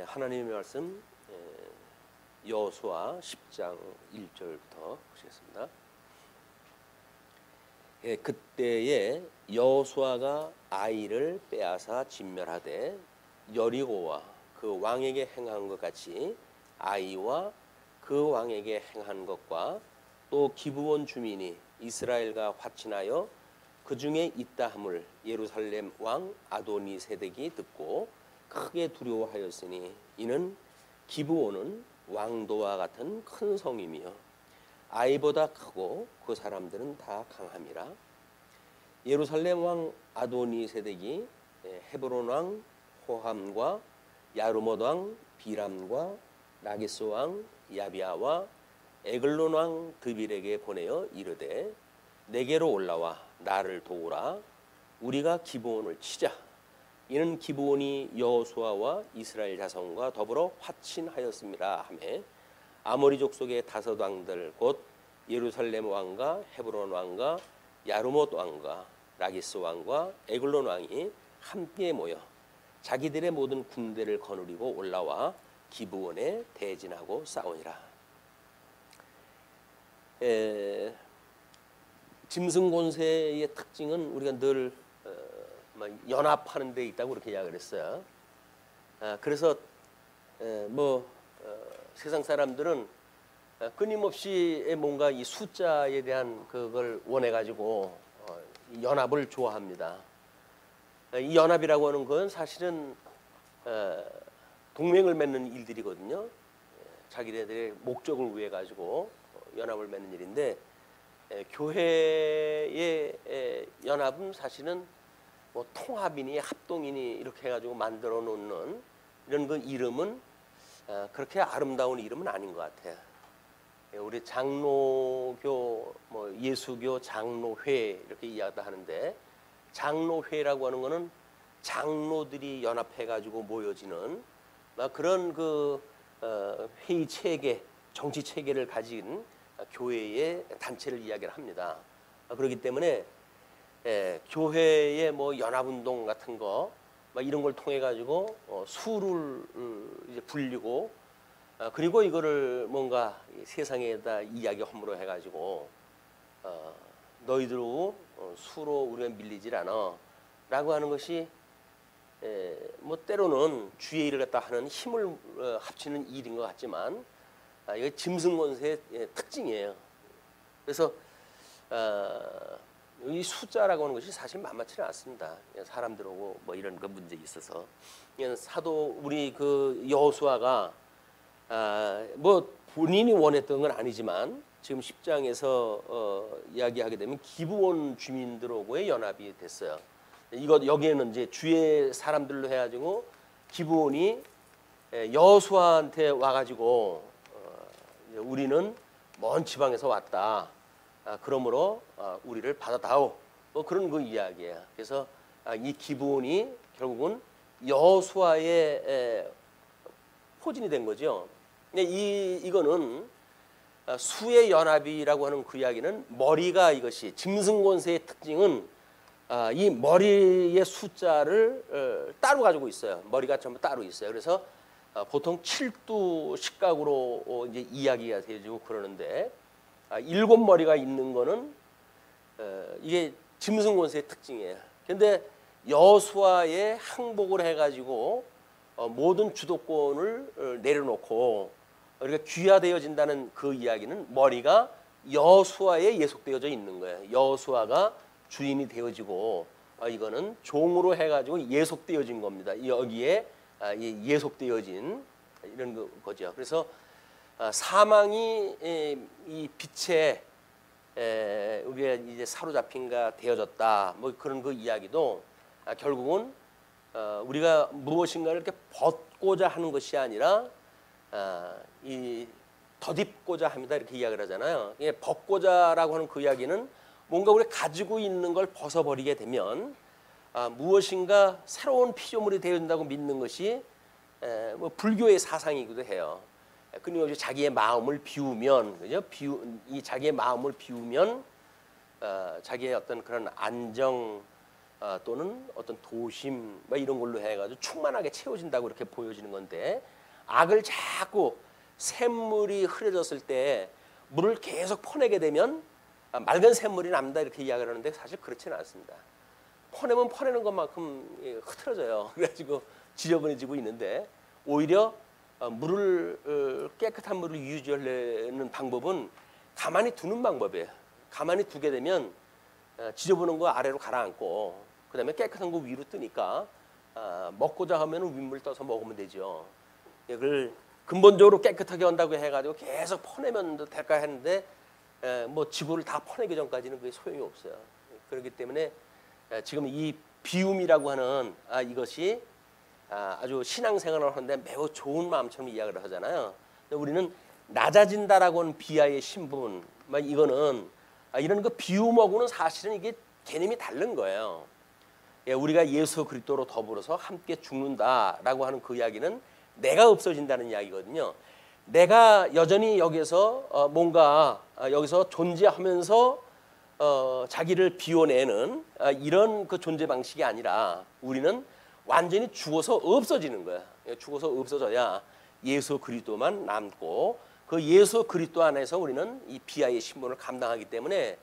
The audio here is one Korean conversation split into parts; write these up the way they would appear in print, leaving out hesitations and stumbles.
하나님의 말씀 여호수아 10장 1절부터 보시겠습니다. 그때에 여호수아가 아이를 빼앗아 진멸하되 여리고와 그 왕에게 행한 것 같이 아이와 그 왕에게 행한 것과 또 기브온 주민이 이스라엘과 화친하여 그 중에 있다 함을 예루살렘 왕 아도니세덱이 듣고 크게 두려워하였으니 이는 기브온은 왕도와 같은 큰 성이며 아이보다 크고 그 사람들은 다 강함이라. 예루살렘 왕 아도니세덱이 헤브론 왕 호함과 야르못 왕 비람과 라기스 왕 야비아와 에글론 왕 드빌에게 보내어 이르되 내게로 올라와 나를 도우라. 우리가 기브온을 치자. 이는 기브온이 여호수아와 이스라엘 자손과 더불어 화친하였습니다 하매 아모리 족속의 다섯 왕들 곧 예루살렘 왕과 헤브론 왕과 야르못 왕과 라기스 왕과 에글론 왕이 함께 모여 자기들의 모든 군대를 거느리고 올라와 기브온에 대진하고 싸우니라. 짐승곤세의 특징은 우리가 늘 연합하는 데 있다고 그렇게 이야기를 했어요. 그래서 세상 사람들은 끊임없이 뭔가 이 숫자에 대한 그걸 원해 가지고 연합을 좋아합니다. 이 연합이라고 하는 건 사실은 동맹을 맺는 일들이거든요. 자기네들의 목적을 위해 가지고 연합을 맺는 일인데 교회의 연합은 사실은 통합이니 합동이니 이렇게 해가지고 만들어 놓는 이런 그 이름은 그렇게 아름다운 이름은 아닌 것 같아요. 우리 장로교, 예수교 장로회 이렇게 이야기하는데 장로회라고 하는 거는 장로들이 연합해가지고 모여지는 그런 그 회의 체계, 정치 체계를 가진 교회의 단체를 이야기를 합니다. 그렇기 때문에 교회의 연합운동 같은 거 이런 걸 통해 가지고 수를 이제 불리고 그리고 이거를 뭔가 세상에다 이야기 허물어 해가지고 너희들로 수로 우리가 밀리질 않아라고 하는 것이 때로는 주의 일을 갖다 하는 힘을 합치는 일인 것 같지만 이게 짐승권세의 특징이에요. 그래서 이 숫자라고 하는 것이 사실 만만치는 않습니다. 사람들하고 이런 그 문제에 있어서 사도 우리 그 여호수아가 본인이 원했던 건 아니지만 지금 10장에서 이야기하게 되면 기브온 주민들하고의 연합이 됐어요. 여기에는 이제 주의 사람들로 해가지고 기브온이 여호수아한테 와가지고 우리는 먼 지방에서 왔다. 그러므로 우리를 받아다오. 그런 그 이야기예요. 그래서 이 기브온이 결국은 여호수아의 포진이 된 거죠. 이거는 수의 연합이라고 하는 그 이야기는 머리가 이것이 짐승권세의 특징은 이 머리의 숫자를 따로 가지고 있어요. 머리가 전부 따로 있어요. 그래서 보통 7두 십각으로 이제 이야기가 되어지고 그러는데 7머리가 있는 거는 이게 짐승권세의 특징이에요. 그런데 여호수아의 항복을 해가지고 모든 주도권을 내려놓고 우리가 귀화되어진다는 그 이야기는 머리가 여호수아에 예속되어져 있는 거예요. 여호수아가 주인이 되어지고 이거는 종으로 해가지고 예속되어진 겁니다. 여기에 예속되어진 이런 거죠. 그래서 사망이 이 빛에 우리가 이제 사로잡힌가 되어졌다. 그런 그 이야기도 결국은 우리가 무엇인가를 이렇게 벗고자 하는 것이 아니라 이 덧입고자 합니다. 이렇게 이야기를 하잖아요. 벗고자라고 하는 그 이야기는 뭔가 우리가 가지고 있는 걸 벗어버리게 되면 무엇인가 새로운 피조물이 되어진다고 믿는 것이 불교의 사상이기도 해요. 끊임없이 자기의 마음을 비우면, 그죠? 이 자기의 마음을 비우면 자기의 어떤 그런 안정, 또는 어떤 도심 뭐 이런 걸로 해가지고 충만하게 채워진다고 이렇게 보여지는 건데, 악을 자꾸 샘물이 흐려졌을 때 물을 계속 퍼내게 되면 맑은 샘물이 납니다 이렇게 이야기를 하는데, 사실 그렇지는 않습니다. 퍼내면 퍼내는 것만큼 흐트러져요. 그래가지고 지저분해지고 있는데, 오히려 물을 깨끗한 물을 유지하려는 방법은 가만히 두는 방법이에요. 가만히 두게 되면 지저분한 거 아래로 가라앉고, 그다음에 깨끗한 거 위로 뜨니까 먹고자 하면 윗물 떠서 먹으면 되죠. 그걸 근본적으로 깨끗하게 한다고 해가지고 계속 퍼내면 될까 했는데, 뭐 지구를 다 퍼내기 전까지는 그게 소용이 없어요. 그렇기 때문에 지금 이 비움이라고 하는 이것이 아주 신앙생활을 하는데 매우 좋은 마음처럼 이야기를 하잖아요. 우리는 낮아진다라고 하는 비하의 신분, 이거는 이런 그 비움하고는 사실은 이게 개념이 다른 거예요. 우리가 예수 그리스도로 더불어서 함께 죽는다라고 하는 그 이야기는 내가 없어진다는 이야기거든요. 내가 여전히 여기서 뭔가 여기서 존재하면서 자기를 비워내는 이런 그 존재 방식이 아니라, 우리는 완전히 죽어서 없어지는 거야. 죽어서 없어져야 예수 그리스도만 남고, 그 예수 그리스도 안에서 우리는 이 비하의 신분을 감당하기 때문에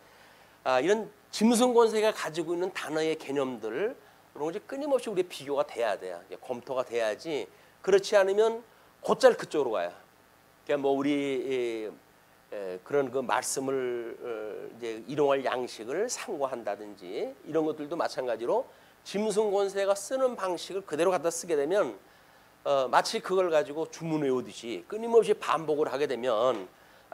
이런 짐승 권세가 가지고 있는 단어의 개념들, 그런 것이 끊임없이 우리의 비교가 돼야 돼요. 검토가 돼야지. 그렇지 않으면 곧잘 그쪽으로 가요. 그러니까 뭐 우리 그런 그 말씀을 이제 일용할 양식을 상고한다든지 이런 것들도 마찬가지로 짐승 권세가 쓰는 방식을 그대로 갖다 쓰게 되면 마치 그걸 가지고 주문 외우듯이 끊임없이 반복을 하게 되면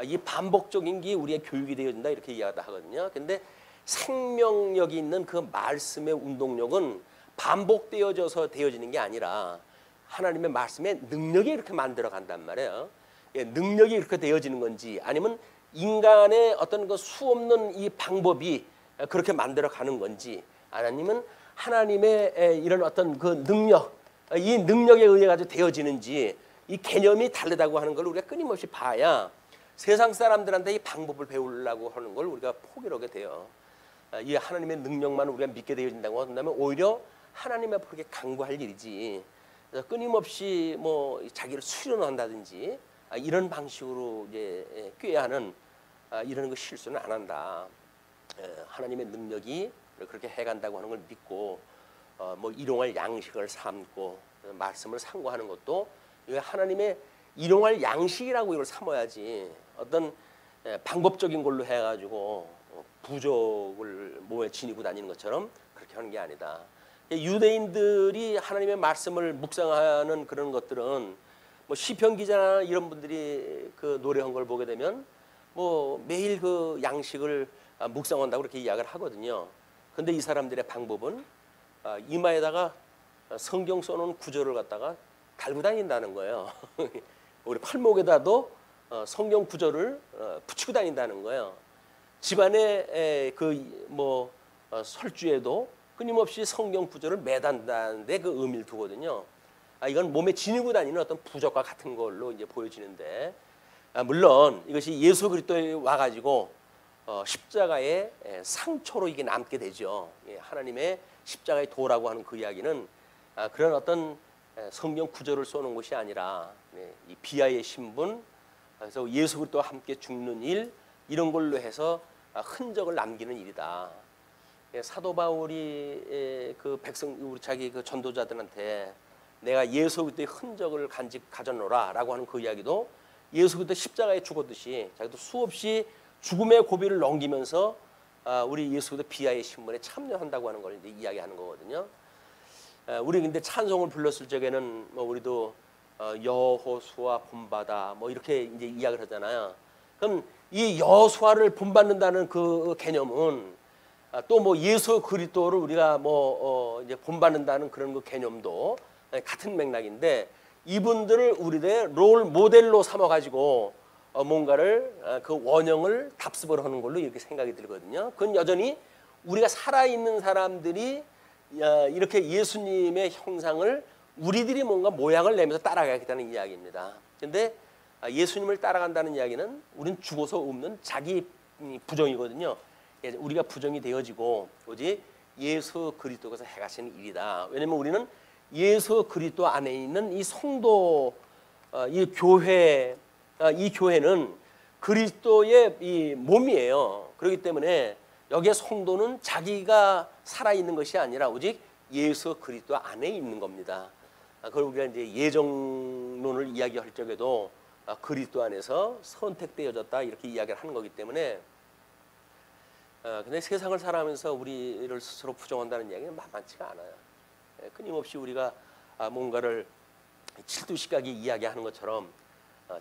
이 반복적인 게 우리의 교육이 되어진다 이렇게 이야기를 하거든요. 근데 생명력이 있는 그 말씀의 운동력은 반복되어져서 되어지는 게 아니라 하나님의 말씀의 능력이 이렇게 만들어 간단 말이에요. 능력이 이렇게 되어지는 건지, 아니면 인간의 어떤 그 수없는 이 방법이 그렇게 만들어 가는 건지, 아니면 하나님의 이런 어떤 그 능력, 이 능력에 의해 가지고 되어지는지, 이 개념이 다르다고 하는 걸 우리가 끊임없이 봐야 세상 사람들한테 이 방법을 배우려고 하는 걸 우리가 포기를 하게 돼요. 이 하나님의 능력만 우리가 믿게 되어진다고 한다면 오히려 하나님 앞으로 이렇게 간구할 일이지, 그래서 끊임없이 뭐 자기를 수련한다든지 이런 방식으로 이제 꾀하는 이런 거 실수는 안 한다. 하나님의 능력이 그렇게 해간다고 하는 걸 믿고, 뭐 일용할 양식을 삼고 말씀을 상고하는 것도 하나님의 일용할 양식이라고 이걸 삼아야지, 어떤 방법적인 걸로 해가지고 부족을 몸에 지니고 다니는 것처럼 그렇게 하는 게 아니다. 유대인들이 하나님의 말씀을 묵상하는 그런 것들은 뭐 시편 기자나 이런 분들이 그 노래한 걸 보게 되면 뭐 매일 그 양식을 묵상한다고 그렇게 이야기를 하거든요. 근데 이 사람들의 방법은 이마에다가 성경 써놓은 구절을 갖다가 달고 다닌다는 거예요. 우리 팔목에다도 성경 구절을 붙이고 다닌다는 거예요. 집안에 그 뭐 설주에도 끊임없이 성경 구절을 매단다는데 그 의미를 두거든요. 이건 몸에 지니고 다니는 어떤 부적과 같은 걸로 이제 보여지는데, 물론 이것이 예수 그리스도에 와가지고 십자가의 상처로 이게 남게 되죠. 하나님의 십자가의 도라고 하는 그 이야기는 그런 어떤 성경 구절을 써놓은 것이 아니라 이 비하의 신분, 그래서 예수 그리스도와 함께 죽는 일, 이런 걸로 해서 흔적을 남기는 일이다. 사도 바울이 그 백성, 우리 자기 그 전도자들한테 내가 예수 그리스도의 흔적을 가져노라라고 하는 그 이야기도 예수 그리스도 십자가에 죽었듯이 자기도 수없이 죽음의 고비를 넘기면서 우리 예수 그리스도 비하의 신분에 참여한다고 하는 걸 이제 이야기하는 거거든요. 우리 근데 찬송을 불렀을 적에는 뭐 우리도 여호수아 본받아 뭐 이렇게 이제 이야기를 하잖아요. 그럼 이 여호수아를 본받는다는 그 개념은 또 뭐 예수 그리스도를 우리가 뭐 이제 본받는다는 그런 그 개념도 같은 맥락인데, 이분들을 우리의 롤 모델로 삼아 가지고 뭔가를 그 원형을 답습을 하는 걸로 이렇게 생각이 들거든요. 그건 여전히 우리가 살아있는 사람들이 이렇게 예수님의 형상을 우리들이 뭔가 모양을 내면서 따라가겠다는 이야기입니다. 그런데 예수님을 따라간다는 이야기는 우린 죽어서 없는 자기 부정이거든요. 우리가 부정이 되어지고 오직 예수 그리스도께서 행하시는 일이다. 왜냐하면 우리는 예수 그리스도 안에 있는 이 성도, 이 교회, 이 교회는 그리스도의 이 몸이에요. 그렇기 때문에 여기에 성도는 자기가 살아있는 것이 아니라 오직 예수 그리스도 안에 있는 겁니다. 그걸 우리가 이제 예정론을 이야기할 적에도 그리스도 안에서 선택되어졌다 이렇게 이야기를 하는 거기 때문에, 근데 세상을 살아가면서 우리를 스스로 부정한다는 이야기는 만만치가 않아요. 끊임없이 우리가 뭔가를 칠두시각이 이야기하는 것처럼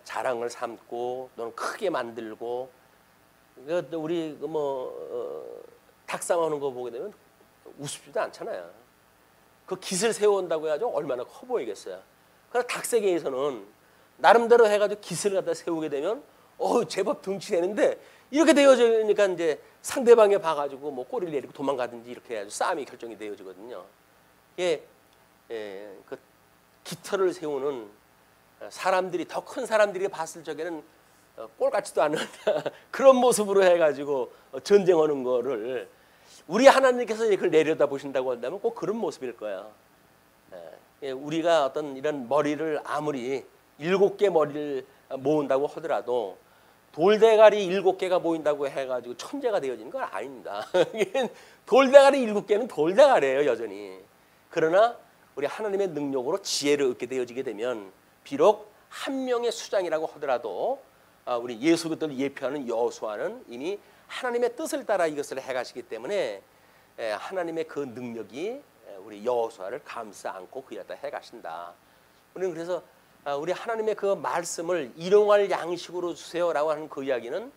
자랑을 삼고 또는 크게 만들고, 우리 닭싸움하는 거 보게 되면 우습지도 않잖아요. 그 깃을 세워온다고 해가지고 얼마나 커 보이겠어요. 그래서 닭세계에서는 나름대로 해가지고 깃을 갖다 세우게 되면 제법 등치 되는데, 이렇게 되어지니까 이제 상대방에 봐가지고 뭐 꼬리를 내리고 도망가든지 이렇게 해가지고 싸움이 결정이 되어지거든요. 이게 그 깃털을 세우는 사람들이, 더 큰 사람들이 봤을 적에는 꼴 같지도 않은 그런 모습으로 해가지고 전쟁하는 거를 우리 하나님께서 그걸 내려다 보신다고 한다면 꼭 그런 모습일 거예요. 우리가 어떤 이런 머리를 아무리 7개 머리를 모은다고 하더라도 돌대가리 7개가 모인다고 해가지고 천재가 되어지는 건 아닙니다. 돌대가리 7개는 돌대가리예요, 여전히. 그러나 우리 하나님의 능력으로 지혜를 얻게 되어지게 되면 비록 한 명의 수장이라고 하더라도 우리 예수 그리스도를 예표하는 여호수아는 이미 하나님의 뜻을 따라 이것을 해가시기 때문에 하나님의 그 능력이 우리 여호수아를 감싸 안고 그 일을 해가신다. 우리는 그래서 우리 하나님의 그 말씀을 일용할 양식으로 주세요라고 하는 그 이야기는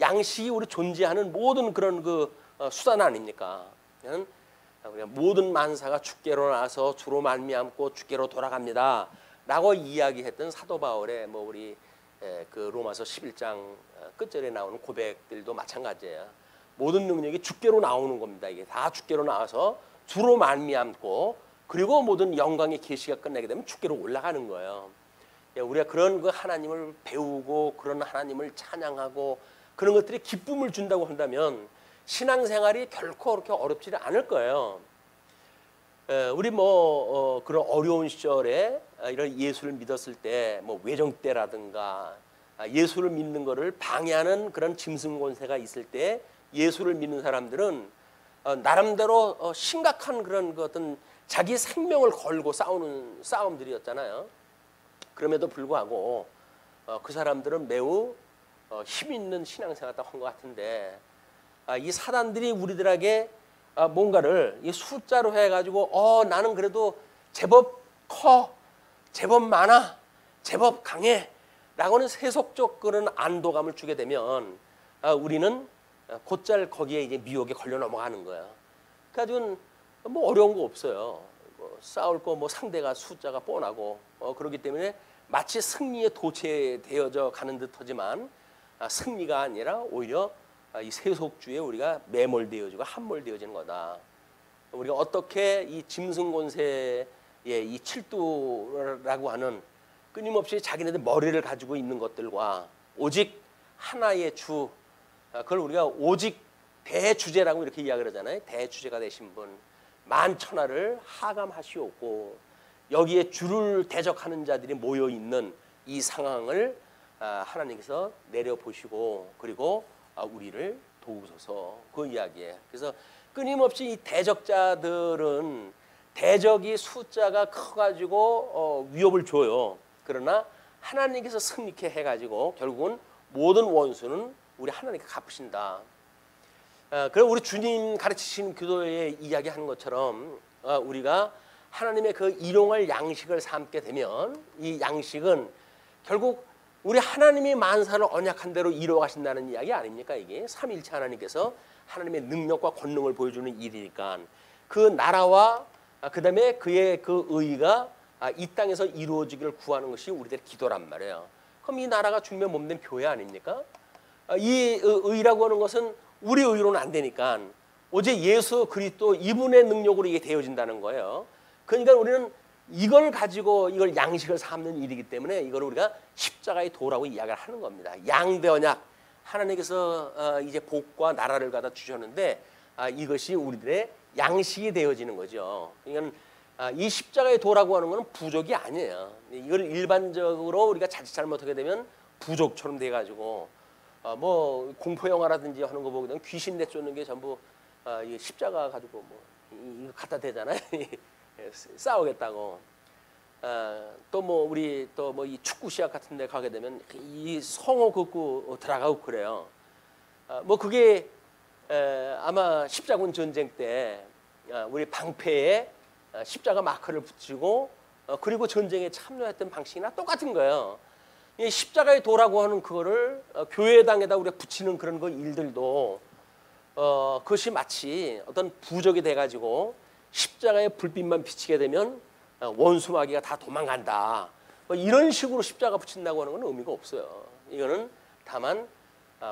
양식이 우리 존재하는 모든 그런 그 수단 아닙니까? 우리가 모든 만사가 주께로 나서 주로 말미암고 주께로 돌아갑니다라고 이야기했던 사도 바울의 우리 그 로마서 11장 끝절에 나오는 고백들도 마찬가지예요. 모든 능력이 주께로 나오는 겁니다. 이게 다 주께로 나와서 주로 말미암고, 그리고 모든 영광의 계시가 끝나게 되면 주께로 올라가는 거예요. 우리가 그런 그 하나님을 배우고 그런 하나님을 찬양하고 그런 것들이 기쁨을 준다고 한다면 신앙생활이 결코 그렇게 어렵지는 않을 거예요. 우리 그런 어려운 시절에 이런 예수를 믿었을 때 외정 때라든가 예수를 믿는 것을 방해하는 그런 짐승 권세가 있을 때 예수를 믿는 사람들은 나름대로 심각한 그런 어떤 자기 생명을 걸고 싸우는 싸움들이었잖아요. 그럼에도 불구하고 그 사람들은 매우 힘 있는 신앙생활을 한 것 같은데, 이 사단들이 우리들에게 뭔가를 이 숫자로 해가지고 나는 그래도 제법 커, 제법 많아, 제법 강해 라고는 세속적 그런 안도감을 주게 되면 우리는 곧잘 거기에 이제 미혹에 걸려 넘어가는 거야. 그래가지고 어려운 거 없어요. 싸울 거 상대가 숫자가 뻔하고 그렇기 때문에 마치 승리에 도취되어져 가는 듯하지만 승리가 아니라 오히려 이 세속주의에 우리가 매몰되어지고 함몰되어지는 거다. 우리가 어떻게 이 짐승 권세의 이 칠두라고 하는 끊임없이 자기네들 머리를 가지고 있는 것들과 오직 하나의 주, 그걸 우리가 오직 대주제라고 이렇게 이야기를 하잖아요. 대주제가 되신 분, 만천하를 하감하시옵고 여기에 주를 대적하는 자들이 모여 있는 이 상황을 하나님께서 내려보시고 그리고 우리를 도우소서, 그 이야기예요. 그래서 끊임없이 이 대적자들은 대적이 숫자가 커가지고 위협을 줘요. 그러나 하나님께서 승리케 해가지고 결국은 모든 원수는 우리 하나님께 갚으신다. 그럼 우리 주님 가르치신 기도에 이야기하는 것처럼 우리가 하나님의 그 일용할 양식을 삼게 되면 이 양식은 결국 우리 하나님이 만사를 언약한 대로 이루어 가신다는 이야기 아닙니까? 이게 삼위일체 하나님께서 하나님의 능력과 권능을 보여주는 일이니까 그 나라와 그다음에 그의 그 의가 이 땅에서 이루어지기를 구하는 것이 우리들의 기도란 말이에요. 그럼 이 나라가 주님의 몸된 교회 아닙니까? 이 의라고 하는 것은 우리 의로는 안 되니까 오직 예수 그리스도 이분의 능력으로 이게 되어진다는 거예요. 그러니까 우리는 이걸 가지고 이걸 양식을 삼는 일이기 때문에 이걸 우리가 십자가의 도라고 이야기를 하는 겁니다. 양대 언약, 하나님께서 이제 복과 나라를 갖다 주셨는데 이것이 우리들의 양식이 되어지는 거죠. 그러니까 이 십자가의 도라고 하는 것은 부족이 아니에요. 이걸 일반적으로 우리가 자칫 잘못하게 되면 부족처럼 돼가지고 뭐 공포 영화라든지 하는 거 보게 되면 귀신 내쫓는 게 전부 이 십자가 가지고 뭐 이거 갖다 대잖아요. 싸우겠다고. 또 뭐 우리 또 뭐 이 축구 시합 같은데 가게 되면 이 성호 긋고 들어가고 그래요. 뭐 그게 아마 십자군 전쟁 때 우리 방패에 십자가 마크를 붙이고 그리고 전쟁에 참여했던 방식이나 똑같은 거예요. 이 십자가의 도라고 하는 그거를 교회당에다 우리가 붙이는 그런 거 일들도 그것이 마치 어떤 부적이 돼가지고 십자가의 불빛만 비치게 되면 원수 마귀가 다 도망간다. 뭐 이런 식으로 십자가 붙인다고 하는 건 의미가 없어요. 이거는 다만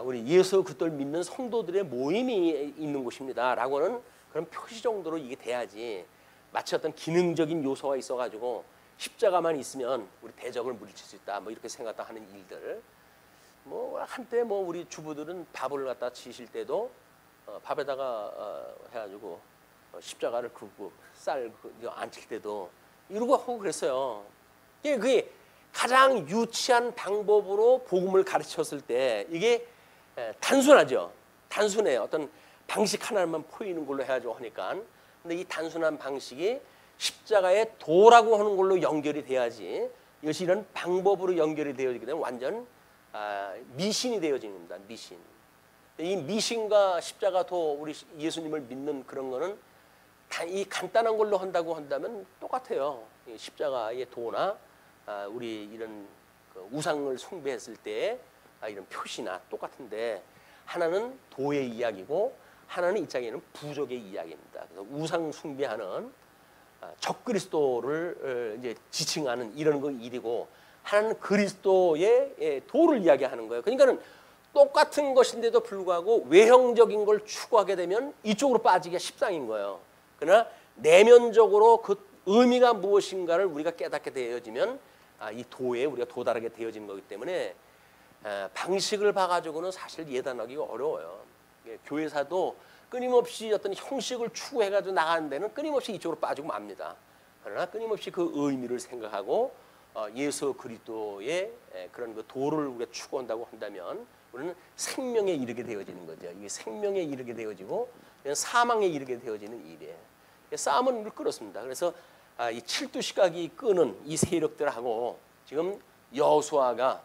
우리 예수 그리스도를 믿는 성도들의 모임이 있는 곳입니다라고 하는 그런 표시 정도로 이게 돼야지 마치 어떤 기능적인 요소가 있어가지고 십자가만 있으면 우리 대적을 물리칠 수 있다. 뭐 이렇게 생각하는 일들. 뭐 한때 뭐 우리 주부들은 밥을 갖다 지실 때도 밥에다가 해가지고 십자가를 긋고 쌀 안칠 때도 이러고 하고 그랬어요. 그게 가장 유치한 방법으로 복음을 가르쳤을 때 이게 단순하죠. 단순해요. 어떤 방식 하나만 포이는 걸로 해가지고 하니까. 근데 이 단순한 방식이 십자가의 도라고 하는 걸로 연결이 돼야지 이것이 이런 방법으로 연결이 되어지게 되면 완전 미신이 되어지는 겁니다. 미신. 이 미신과 십자가 도 우리 예수님을 믿는 그런 거는 이 간단한 걸로 한다고 한다면 똑같아요. 십자가의 도나 우리 이런 그 우상을 숭배했을 때 이런 표시나 똑같은데 하나는 도의 이야기고 하나는 이 장에는 부족의 이야기입니다. 그래서 우상 숭배하는 적그리스도를 이제 지칭하는 이런 거 일이고 하나는 그리스도의 도를 이야기하는 거예요. 그러니까는 똑같은 것인데도 불구하고 외형적인 걸 추구하게 되면 이쪽으로 빠지기가 십상인 거예요. 그러나 내면적으로 그 의미가 무엇인가를 우리가 깨닫게 되어지면 이 도에 우리가 도달하게 되어지는 거기 때문에 방식을 봐가지고는 사실 예단하기가 어려워요. 교회사도 끊임없이 어떤 형식을 추구해가지고 나가는 데는 끊임없이 이쪽으로 빠지고 맙니다. 그러나 끊임없이 그 의미를 생각하고 예수 그리스도의 그런 그 도를 우리가 추구한다고 한다면 우리는 생명에 이르게 되어지는 거죠. 이게 생명에 이르게 되어지고 사망에 이르게 되어지는 일이에요. 싸움은 그렇습니다. 그래서 이 칠두 시각이 끄는 이 세력들하고 지금 여호수아가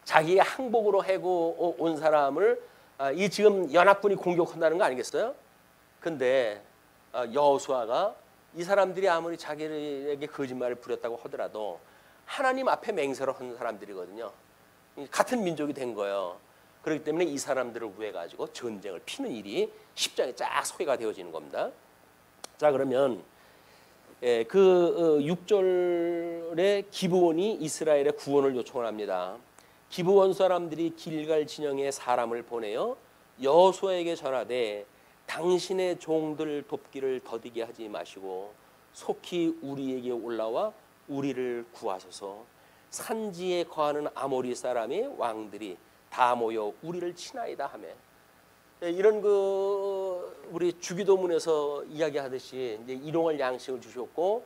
자기의 항복으로 해고 온 사람을 이 지금 연합군이 공격한다는 거 아니겠어요? 근데 여호수아가 이 사람들이 아무리 자기에게 거짓말을 부렸다고 하더라도 하나님 앞에 맹세를 한 사람들이거든요. 같은 민족이 된 거예요. 그렇기 때문에 이 사람들을 구해 가지고 전쟁을 피는 일이 십장에 쫙 소개가 되어지는 겁니다. 자, 그러면 그 6절에 기브온이 이스라엘의 구원을 요청을 합니다. 기브온 사람들이 길갈 진영에 사람을 보내어 여호수아에게 전하되 당신의 종들 돕기를 더디게 하지 마시고 속히 우리에게 올라와 우리를 구하소서. 산지에 거하는 아모리 사람의 왕들이 다 모여 우리를 치나이다 하며 이런 그 우리 주기도문에서 이야기하듯이 이제 일용할 양식을 주셨고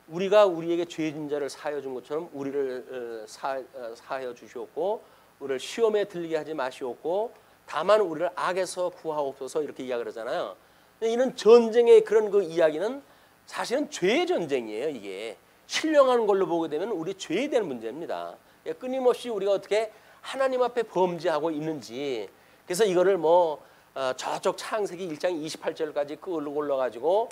우리가 우리에게 죄진 자를 사하여 준 것처럼 우리를 사하여 주셨고 우리를 시험에 들리게 하지 마시옵고 다만 우리를 악에서 구하옵소서 이렇게 이야기를 하잖아요. 이런 전쟁의 그런 그 이야기는 사실은 죄의 전쟁이에요. 이게 신령한 걸로 보게 되면 우리 죄에 대한 문제입니다. 끊임없이 우리가 어떻게 하나님 앞에 범죄하고 있는지 그래서 이거를 뭐 저쪽 창세기 1장 28절까지 끌고 올라가지고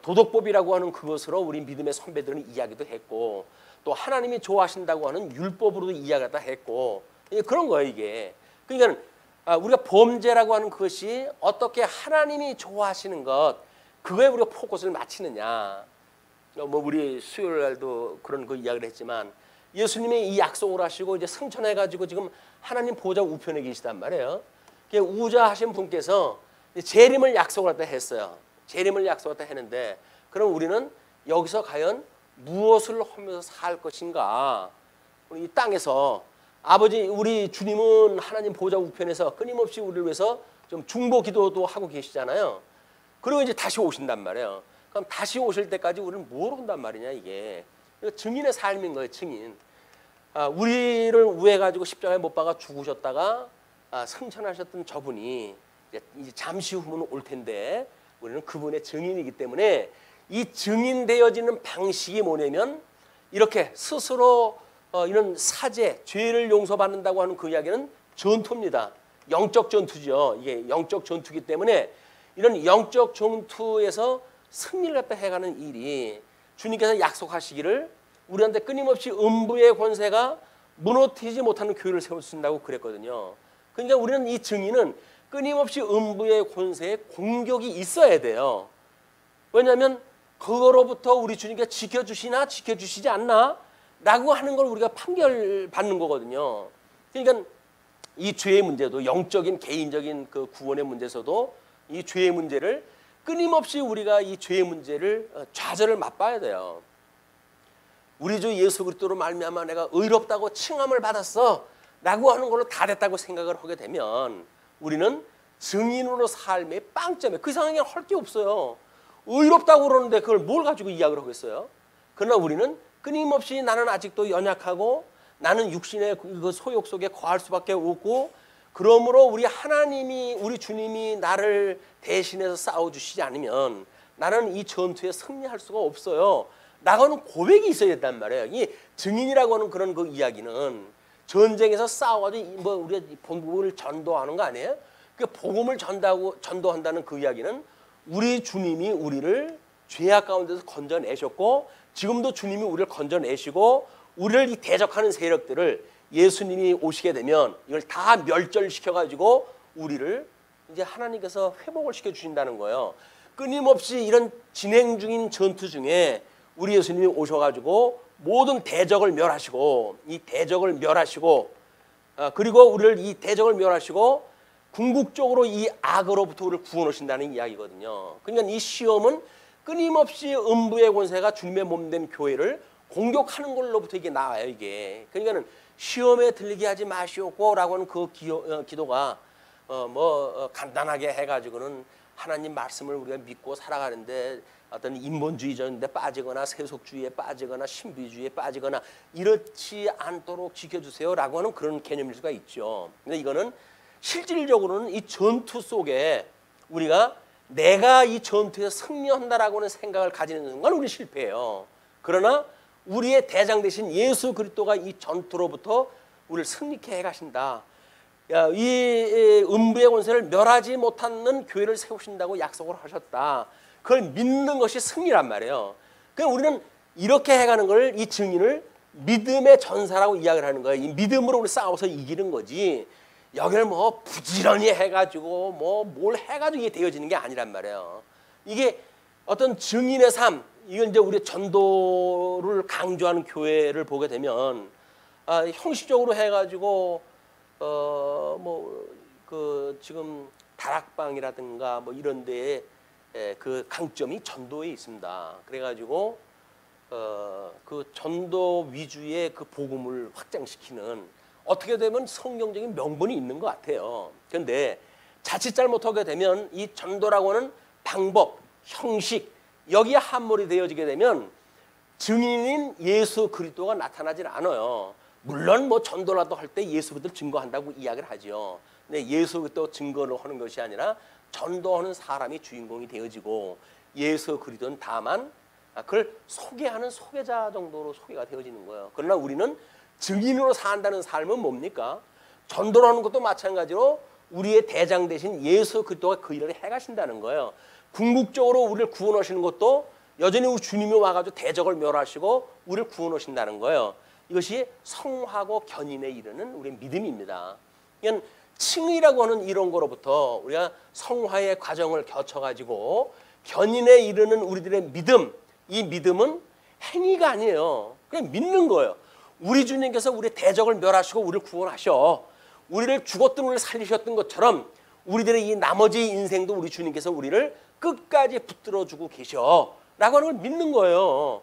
도덕법이라고 하는 그것으로 우리 믿음의 선배들은 이야기도 했고 또 하나님이 좋아하신다고 하는 율법으로도 이야기도 했고 그런 거예요 이게. 그러니까 우리가 범죄라고 하는 것이 어떻게 하나님이 좋아하시는 것 그거에 우리가 포커스를 맞추느냐. 뭐 우리 수요일 날도 그런 그 이야기를 했지만 예수님이 이 약속을 하시고 이제 승천해가지고 지금 하나님 보좌 우편에 계시단 말이에요. 우자하신 분께서 재림을 약속을 갖다 했어요. 재림을 약속을 갖다 했는데 그럼 우리는 여기서 과연 무엇을 하면서 살 것인가? 이 땅에서 아버지 우리 주님은 하나님 보좌 우편에서 끊임없이 우리를 위해서 좀 중보 기도도 하고 계시잖아요. 그리고 이제 다시 오신단 말이에요. 그럼 다시 오실 때까지 우리는 뭘 한단 말이냐 이게. 증인의 삶인 거예요. 증인. 우리를 우해가지고 십자가에 못 박아 죽으셨다가 승천하셨던 저분이 이제 잠시 후면 올 텐데 우리는 그분의 증인이기 때문에 이 증인되어지는 방식이 뭐냐면 이렇게 스스로 이런 사죄, 죄를 용서받는다고 하는 그 이야기는 전투입니다. 영적 전투죠. 이게 영적 전투이기 때문에 이런 영적 전투에서 승리를 갖다 해가는 일이 주님께서 약속하시기를 우리한테 끊임없이 음부의 권세가 무너뜨리지 못하는 교회를 세우신다고 그랬거든요. 그러니까 우리는 이 증인은 끊임없이 음부의 권세에 공격이 있어야 돼요. 왜냐하면 그거로부터 우리 주님께서 지켜주시나 지켜주시지 않나 라고 하는 걸 우리가 판결받는 거거든요. 그러니까 이 죄의 문제도 영적인 개인적인 그 구원의 문제에서도 이 죄의 문제를 끊임없이 우리가 이 죄의 문제를 좌절을 맛봐야 돼요. 우리 주 예수 그리스도로 말미암아 내가 의롭다고 칭함을 받았어 라고 하는 걸로 다 됐다고 생각을 하게 되면 우리는 증인으로 삶의 빵점에 그 상황에 할 게 없어요. 의롭다고 그러는데 그걸 뭘 가지고 이야기를 하겠어요? 그러나 우리는 끊임없이 나는 아직도 연약하고 나는 육신의 그 소욕 속에 거할 수밖에 없고 그러므로 우리 하나님이 우리 주님이 나를 대신해서 싸워주시지 않으면 나는 이 전투에 승리할 수가 없어요. 나가는 고백이 있어야 된단 말이에요. 이 증인이라고 하는 그런 그 이야기는 전쟁에서 싸워가지고 뭐 우리가 복음을 전도하는 거 아니에요? 그 복음을 전도한다는 그 이야기는 우리 주님이 우리를 죄악 가운데서 건져내셨고 지금도 주님이 우리를 건져내시고 우리를 이 대적하는 세력들을 예수님이 오시게 되면 이걸 다 멸절시켜가지고 우리를 이제 하나님께서 회복을 시켜주신다는 거예요. 끊임없이 이런 진행 중인 전투 중에 우리 예수님이 오셔가지고 모든 대적을 멸하시고 이 대적을 멸하시고 그리고 우리를 이 대적을 멸하시고 궁극적으로 이 악으로부터 우리를 구원하신다는 이야기거든요. 그러니까 이 시험은 끊임없이 음부의 권세가 주님의 몸된 교회를 공격하는 걸로부터 이게 나와요. 이게 그러니까는 시험에 들리게 하지 마시오고라고 하는 그 기도가 간단하게 해가지고는 하나님 말씀을 우리가 믿고 살아가는데 어떤 인본주의적인데 빠지거나 세속주의에 빠지거나 신비주의에 빠지거나 이렇지 않도록 지켜주세요라고 하는 그런 개념일 수가 있죠. 근데 이거는 실질적으로는 이 전투 속에 우리가 내가 이 전투에서 승리한다라고 하는 생각을 가지는 순간 우리 실패해요. 그러나 우리의 대장 되신 예수 그리스도가 이 전투로부터 우리를 승리케 해가신다. 이 음부의 권세를 멸하지 못하는 교회를 세우신다고 약속을 하셨다. 그걸 믿는 것이 승리란 말이에요. 그러니까 우리는 이렇게 해가는 걸 이 증인을 믿음의 전사라고 이야기를 하는 거예요. 이 믿음으로 우리 싸워서 이기는 거지. 여기를 뭐 부지런히 해가지고 뭐 뭘 해가지고 이게 되어지는 게 아니란 말이에요. 이게 어떤 증인의 삶, 이건 이제 우리 전도를 강조하는 교회를 보게 되면 형식적으로 해가지고 지금 다락방이라든가 뭐 이런 데에 그 강점이 전도에 있습니다. 그래가지고 그 전도 위주의 그 복음을 확장시키는 어떻게 되면 성경적인 명분이 있는 것 같아요. 그런데 자칫 잘못하게 되면 이 전도라고 하는 방법, 형식 여기에 함몰이 되어지게 되면 증인인 예수 그리스도가 나타나질 않아요. 물론 뭐 전도라도 할 때 예수 그리스도 증거한다고 이야기를 하죠. 근데 예수 그리스도 증거를 하는 것이 아니라 전도하는 사람이 주인공이 되어지고 예수 그리스도는 다만 그걸 소개하는 소개자 정도로 소개가 되어지는 거예요. 그러나 우리는 증인으로 산다는 삶은 뭡니까? 전도를 하는 것도 마찬가지로 우리의 대장 되신 예수 그리스도가 그 일을 해가신다는 거예요. 궁극적으로 우리를 구원하시는 것도 여전히 우리 주님이 와가지고 대적을 멸하시고 우리를 구원하신다는 거예요. 이것이 성화고 견인에 이르는 우리의 믿음입니다. 그러니까 칭의라고 하는 이런 거로부터 우리가 성화의 과정을 거쳐가지고 견인에 이르는 우리들의 믿음, 이 믿음은 행위가 아니에요. 그냥 믿는 거예요. 우리 주님께서 우리 대적을 멸하시고 우리를 구원하셔. 우리를 죽었던 우리를 살리셨던 것처럼 우리들의 이 나머지 인생도 우리 주님께서 우리를 끝까지 붙들어주고 계셔 라고 하는 걸 믿는 거예요.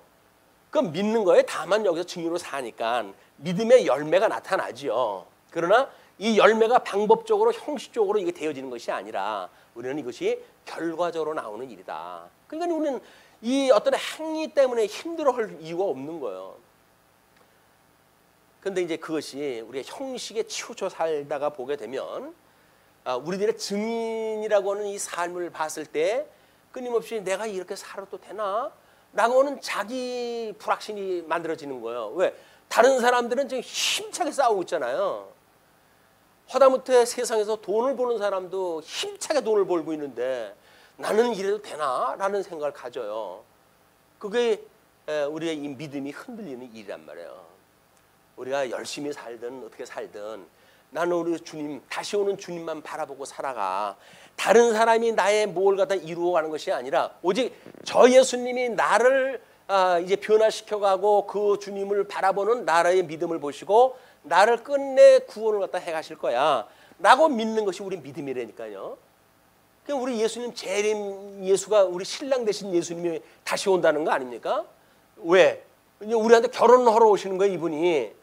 그럼 믿는 거에 다만 여기서 증인으로 사니까 믿음의 열매가 나타나지요. 그러나 이 열매가 방법적으로 형식적으로 이게 되어지는 것이 아니라 우리는 이것이 결과적으로 나오는 일이다. 그러니까 우리는 이 어떤 행위 때문에 힘들어할 이유가 없는 거예요. 그런데 이제 그것이 우리의 형식에 치우쳐 살다가 보게 되면 우리들의 증인이라고 하는 이 삶을 봤을 때 끊임없이 내가 이렇게 살아도 되나? 라고 하는 자기 불확신이 만들어지는 거예요. 왜? 다른 사람들은 지금 힘차게 싸우고 있잖아요. 허다못해 세상에서 돈을 버는 사람도 힘차게 돈을 벌고 있는데 나는 이래도 되나? 라는 생각을 가져요. 그게 우리의 이 믿음이 흔들리는 일이란 말이에요. 우리가 열심히 살든 어떻게 살든 나는 우리 주님, 다시 오는 주님만 바라보고 살아가. 다른 사람이 나의 뭘 갖다 이루어가는 것이 아니라 오직 저 예수님이 나를 이제 변화시켜가고 그 주님을 바라보는 나라의 믿음을 보시고 나를 끝내 구원을 갖다 해가실 거야 라고 믿는 것이 우리 믿음이라니까요. 그럼 우리 예수님 재림, 예수가 우리 신랑 되신 예수님이 다시 온다는 거 아닙니까? 왜? 우리한테 결혼하러 오시는 거예요. 이분이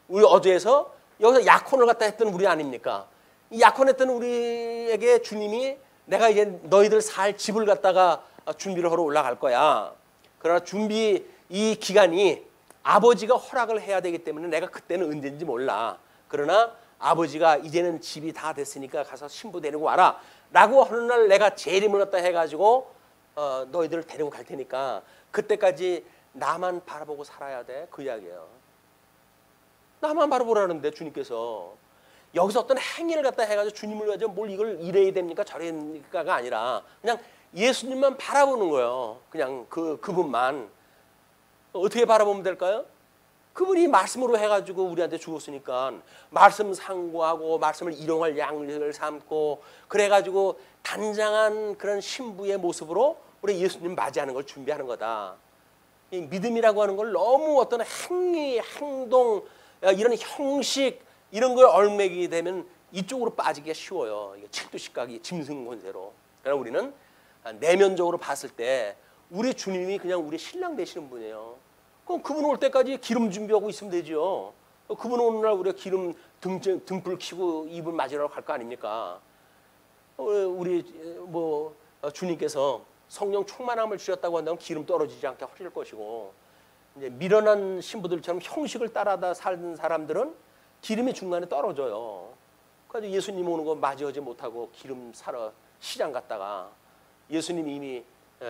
우리 어제에서 여기서 약혼을 갖다 했던 우리 아닙니까? 이 약혼했던 우리에게 주님이 내가 이제 너희들 살 집을 갖다가 준비를 하러 올라갈 거야. 그러나 준비 이 기간이 아버지가 허락을 해야 되기 때문에 내가 그때는 언제인지 몰라. 그러나 아버지가 이제는 집이 다 됐으니까 가서 신부 데리고 와라 라고 하는 날 내가 재림을 갖다 해가지고 너희들을 데리고 갈 테니까 그때까지 나만 바라보고 살아야 돼. 그 이야기예요. 나만 바라보라는데 주님께서 여기서 어떤 행위를 갖다 해가지고 주님을 가지고 뭘 이걸 이래야 됩니까 저래야 됩니까가 아니라 그냥 예수님만 바라보는 거예요. 그냥 그분만. 어떻게 바라보면 될까요? 그분이 말씀으로 해가지고 우리한테 주었으니까 말씀 상고하고 말씀을 일용할 양을 삼고 그래가지고 단장한 그런 신부의 모습으로 우리 예수님 맞이하는 걸 준비하는 거다. 이 믿음이라고 하는 걸 너무 어떤 행위, 행동, 이런 형식 이런 걸 얽매이게 되면 이쪽으로 빠지기가 쉬워요. 칠두식각이 짐승권세로. 그러나 우리는 내면적으로 봤을 때 우리 주님이 그냥 우리 신랑 되시는 분이에요. 그럼 그분 올 때까지 기름 준비하고 있으면 되죠. 그분 오는 날 우리가 기름 등불 켜고 이분 맞으러 갈 거 아닙니까? 우리 주님께서 성령 충만함을 주셨다고 한다면 기름 떨어지지 않게 하실 것이고 이제 미련한 신부들처럼 형식을 따라다 살던 사람들은 기름이 중간에 떨어져요. 그래서 예수님 오는 거 맞이하지 못하고 기름 사러 시장 갔다가 예수님이 이미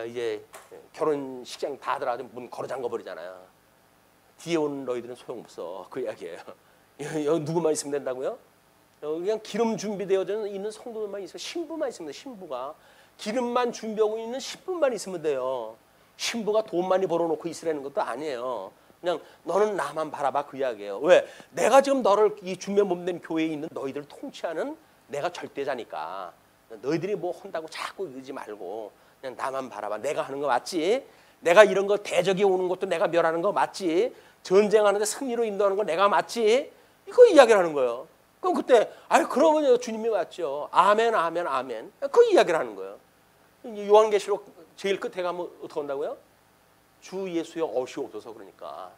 이제 결혼식장 다 들어가서 문 걸어 잠궈 버리잖아요. 뒤에 오는 너희들은 소용없어. 그 이야기예요. 여기 누구만 있으면 된다고요? 여기 그냥 기름 준비되어 있는 성도들만 있어요. 신부만 있으면 돼요. 신부가 기름만 준비하고 있는 신부만 있으면 돼요. 신부가 돈 많이 벌어놓고 있으라는 것도 아니에요. 그냥 너는 나만 바라봐 그 이야기예요. 왜? 내가 지금 너를 이 준면몸된 교회에 있는 너희들을 통치하는 내가 절대자니까 너희들이 뭐 한다고 자꾸 이러지 말고 그냥 나만 바라봐. 내가 하는 거 맞지? 내가 이런 거 대적이 오는 것도 내가 멸하는 거 맞지? 전쟁하는데 승리로 인도하는 거 내가 맞지? 이거 이야기를 하는 거예요. 그럼 그때 그러면 주님이 맞죠. 아멘 아멘 아멘. 그 이야기를 하는 거예요. 요한계시록 제일 끝에 가면 어떻게 한다고요? 주 예수여 오시옵소서. 그러니까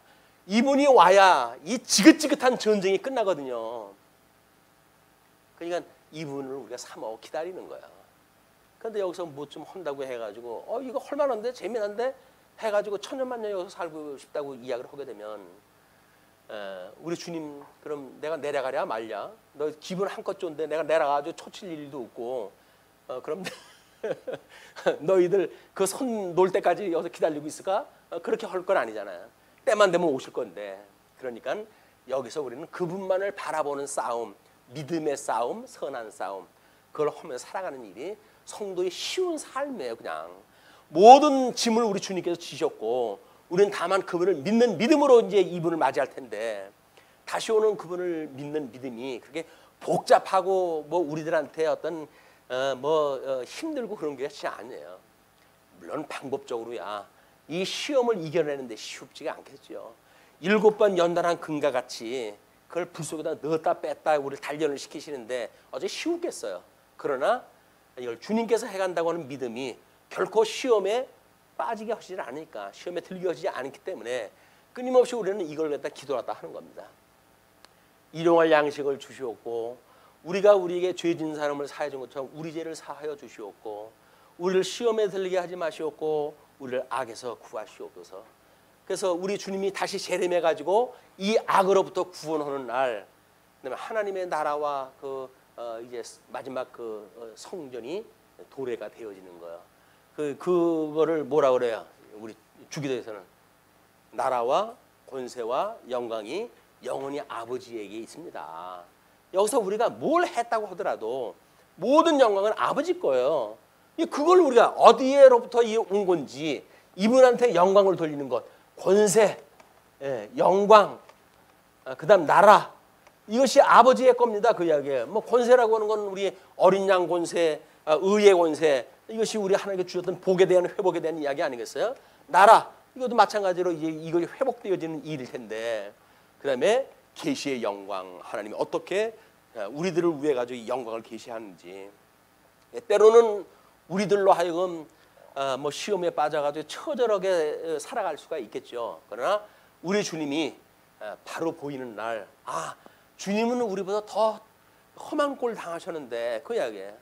이분이 와야 이 지긋지긋한 전쟁이 끝나거든요. 그러니까 이분을 우리가 삼어 기다리는 거야. 그런데 여기서 뭐 좀 한다고 해가지고 이거 할만한데 재미난데 해가지고 천년만년 여기서 살고 싶다고 이야기를 하게 되면 우리 주님 그럼 내가 내려가랴 말랴? 너 기분 한껏 좋은데 내가 내려가가지고 초칠 일도 없고 그럼 너희들 그 손 놓을 때까지 여기서 기다리고 있을까? 그렇게 할 건 아니잖아요. 때만 되면 오실 건데. 그러니까 여기서 우리는 그분만을 바라보는 싸움, 믿음의 싸움, 선한 싸움, 그걸 하면서 살아가는 일이 성도의 쉬운 삶이에요. 그냥 모든 짐을 우리 주님께서 지셨고 우리는 다만 그분을 믿는 믿음으로 이제 이분을 맞이할 텐데 다시 오는 그분을 믿는 믿음이 그렇게 복잡하고 뭐 우리들한테 어떤 힘들고 그런 것이 아니에요. 물론 방법적으로야 이 시험을 이겨내는데 쉽지가 않겠죠. 7번 연단한 금과 같이 그걸 불 속에다 넣었다 뺐다 우리를 단련을 시키시는데 어제 쉬웠겠어요. 그러나 이걸 주님께서 해간다고 하는 믿음이 결코 시험에 빠지게 하시지 않으니까 시험에 들게 하시지 않기 때문에 끊임없이 우리는 이걸 갖다 기도하다 하는 겁니다. 일용할 양식을 주시옵고 우리가 우리에게 죄 진 사람을 사해 준 것처럼 우리 죄를 사하여 주시옵고 우리를 시험에 들게 하지 마시옵고 우리를 악에서 구하시옵소서. 그래서 우리 주님이 다시 재림해 가지고 이 악으로부터 구원하는 날, 그다음에 하나님의 나라와 이제 마지막 성전이 도래가 되어지는 거예요. 그거를 뭐라 그래요? 우리 주기도에서는 나라와 권세와 영광이 영원히 아버지에게 있습니다. 여기서 우리가 뭘 했다고 하더라도 모든 영광은 아버지 거예요. 그걸 우리가 어디에로부터 온 건지 이분한테 영광을 돌리는 것, 권세, 영광, 그다음 나라, 이것이 아버지의 겁니다. 그 이야기예요. 뭐 권세라고 하는 건 우리 어린 양 권세, 의의 권세, 이것이 우리 하나님께 주셨던 복에 대한 회복에 대한 이야기 아니겠어요? 나라, 이것도 마찬가지로 이제 이것이 회복되어지는 일일 텐데, 그다음에 계시의 영광, 하나님이 어떻게 우리들을 위해 가지고 이 영광을 계시하는지. 때로는 우리들로 하여금 뭐 시험에 빠져가지고 처절하게 살아갈 수가 있겠죠. 그러나 우리 주님이 바로 보이는 날, 주님은 우리보다 더 험한 꼴 당하셨는데, 그 이야기예요.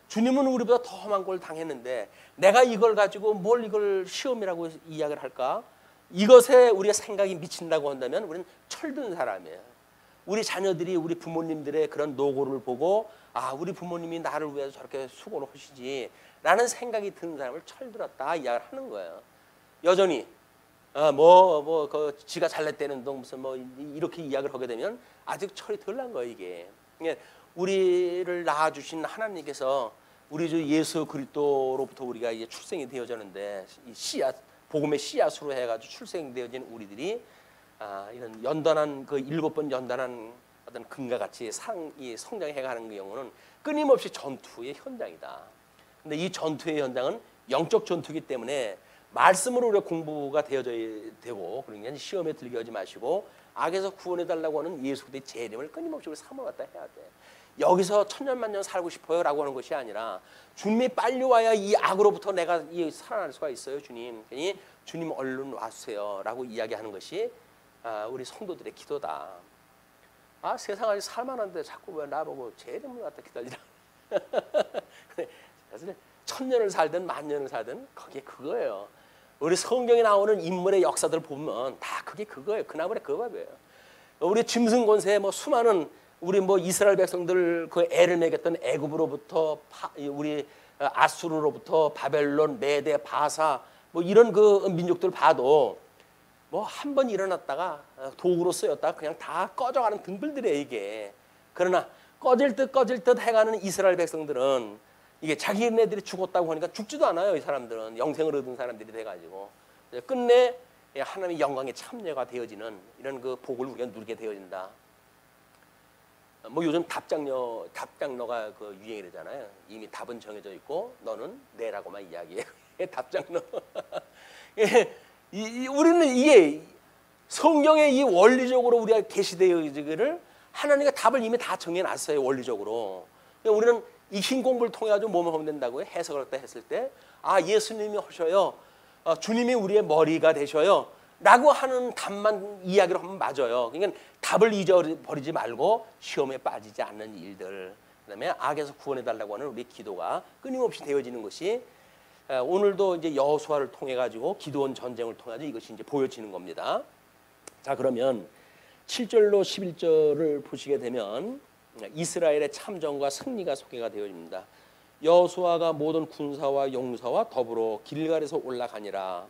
주님은 우리보다 더 험한 꼴 당했는데 내가 이걸 가지고 뭘 이걸 시험이라고 이야기를 할까? 이것에 우리가 생각이 미친다고 한다면 우리는 철든 사람이에요. 우리 자녀들이 우리 부모님들의 그런 노고를 보고 우리 부모님이 나를 위해서 저렇게 수고를 하시지 라는 생각이 드는 사람을 철들었다 이야기를 하는 거예요. 여전히 지가 잘났다는 동 무슨 이렇게 이야기를 하게 되면 아직 철이 덜 난 거예요. 이게 우리를 낳아주신 하나님께서 우리 주 예수 그리스도로부터 우리가 이제 출생이 되어졌는데, 이 씨앗, 복음의 씨앗으로 해가지고 출생되어진 우리들이 이런 연단한 7번 연단한 어떤 금과 같이 이 성장해가는 그 경우는 끊임없이 전투의 현장이다. 근데 이 전투의 현장은 영적 전투이기 때문에 말씀으로 우리가 공부가 되어져야 되고, 그러니까 시험에 들게 하지 마시고 악에서 구원해달라고 하는 예수 그리스도의 재림을 끊임없이 우리 삼아왔다 해야 돼. 여기서 천년만년 살고 싶어요 라고 하는 것이 아니라 주님이 빨리 와야 이 악으로부터 내가 살아날 수가 있어요. 그러니 주님 얼른 와주세요 라고 이야기하는 것이 우리 성도들의 기도다. 세상 아직 살만한데 자꾸 왜 나보고 재림을 갖다 기다리라. 사실 1000년을 살든 10,000년을 살든 그게 그거예요. 우리 성경에 나오는 인물의 역사들 보면 다 그게 그거예요. 그나물의 그 밥이에요. 우리 짐승 권세에 수많은 우리 이스라엘 백성들 그 애를 먹였던 애굽으로부터 우리 아수르로부터 바벨론, 메대, 바사 이런 그 민족들 봐도 한 번 일어났다가 도구로 쓰였다가 그냥 다 꺼져가는 등불들이에요 이게. 그러나 꺼질 듯 해가는 이스라엘 백성들은 이게 자기네들이 죽었다고 하니까 죽지도 않아요. 이 사람들은 영생을 얻은 사람들이 돼가지고 끝내 하나님의 영광에 참여가 되어지는 이런 그 복을 우리가 누리게 되어진다. 요즘 답장너가 그 유행이 되잖아요. 이미 답은 정해져 있고 너는 내라고만 이야기해. 답장너. 우리는 이게 성경에 이 원리적으로 우리가 계시되어지기를 하나님과 답을 이미 다 정해놨어요. 원리적으로. 우리는 이 흰 공부를 통해 가지고 뭐만 하면 된다고요? 해석을 했을 때 예수님이 하셔요. 주님이 우리의 머리가 되셔요. 라고 하는 답만 이야기를 하면 맞아요. 그러니까 답을 잊어버리지 말고 시험에 빠지지 않는 일들, 그다음에 악에서 구원해달라고 하는 우리 기도가 끊임없이 되어지는 것이 오늘도 이제 여호수아를 통해 가지고 기드온 전쟁을 통해 가지고 이것이 이제 보여지는 겁니다. 자, 그러면 7절로 11절을 보시게 되면 이스라엘의 참전과 승리가 소개가 되어집니다. 여호수아가 모든 군사와 용사와 더불어 길갈에서 올라가니라.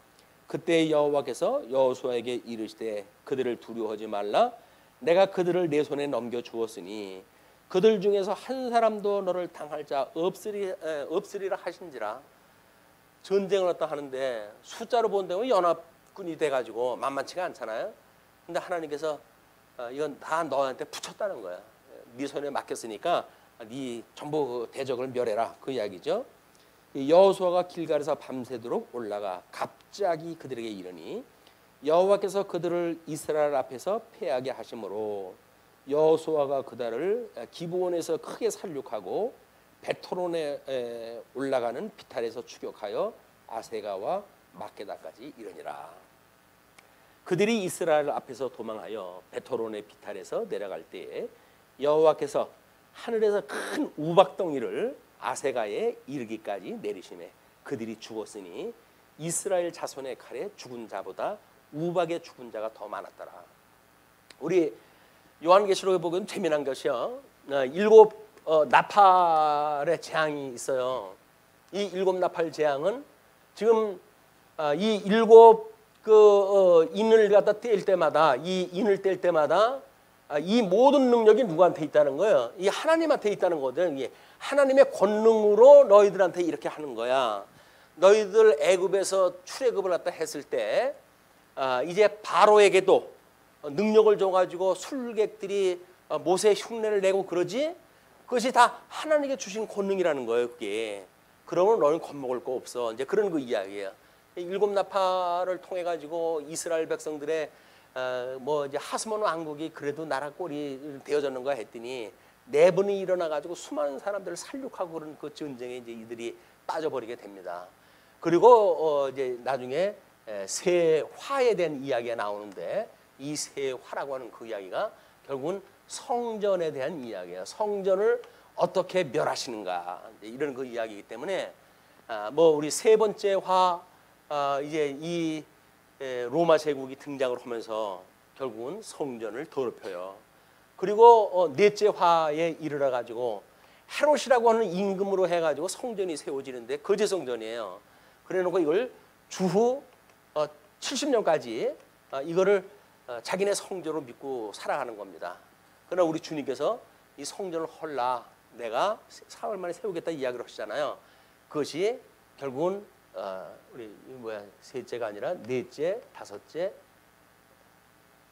그때 여호와께서 여호수아에게 이르시되 그들을 두려워하지 말라. 내가 그들을 내 손에 넘겨 주었으니 그들 중에서 한 사람도 너를 당할 자 없으리라 하신지라. 전쟁을 갖다 하는데 숫자로 본다면 연합군이 돼가지고 만만치가 않잖아요. 근데 하나님께서 이건 다 너한테 붙였다는 거야. 네 손에 맡겼으니까 네 전부 대적을 멸해라, 그 이야기죠. 여호수아가 길갈에서 밤새도록 올라가 갑자기 그들에게 이르니 여호와께서 그들을 이스라엘 앞에서 패하게 하심으로 여호수아가 그들을 기브온에서 크게 살육하고 베토론에 올라가는 비탈에서 추격하여 아세가와 막게다까지 이르니라. 그들이 이스라엘 앞에서 도망하여 베토론의 비탈에서 내려갈 때에 여호와께서 하늘에서 큰 우박덩이를 아세가에 이르기까지 내리심에 그들이 죽었으니 이스라엘 자손의 칼에 죽은 자보다 우박에 죽은 자가 더 많았더라. 우리 요한계시록에 보면 재미난 것이요. 일곱 나팔의 재앙이 있어요. 이 일곱 나팔 재앙은 지금 이 일곱 인을 갖다 뗄 때마다 이 인을 뗄 때마다 이 모든 능력이 누구한테 있다는 거예요? 이 하나님한테 있다는 거거든. 이게 하나님의 권능으로 너희들한테 이렇게 하는 거야. 너희들 애굽에서 출애굽을 갖다 했을 때 이제 바로에게도 능력을 줘가지고 술객들이 모세의 흉내를 내고 그러지. 그것이 다 하나님께 주신 권능이라는 거예요. 그게. 그러면 너는 겁먹을 거 없어. 이제 그런 그 이야기예요. 일곱 나팔을 통해 가지고 이스라엘 백성들의 뭐 이제 하스몬 왕국이 그래도 나라 꼴이 되어졌는가 했더니 내분이 일어나 가지고 수많은 사람들을 살육하고 그런 그 전쟁에 이제 이들이 빠져버리게 됩니다. 그리고 이제 나중에 세화에 대한 이야기가 나오는데 이 세화라고 하는 그 이야기가 결국은 성전에 대한 이야기예요. 성전을 어떻게 멸하시는가 이런 그 이야기이기 때문에 뭐 우리 세 번째 화 이제 이 로마 제국이 등장을 하면서 결국은 성전을 더럽혀요. 그리고 넷째 화에 이르러 가지고 헤롯이라고 하는 임금으로 해가지고 성전이 세워지는데 거제 성전이에요. 그래놓고 이걸 주후 70년까지 이거를 자기네 성전으로 믿고 살아가는 겁니다. 그러나 우리 주님께서 이 성전을 헐라 내가 사흘 만에 세우겠다 이야기를 하시잖아요. 그것이 결국은 우리 셋째가 아니라 넷째, 다섯째,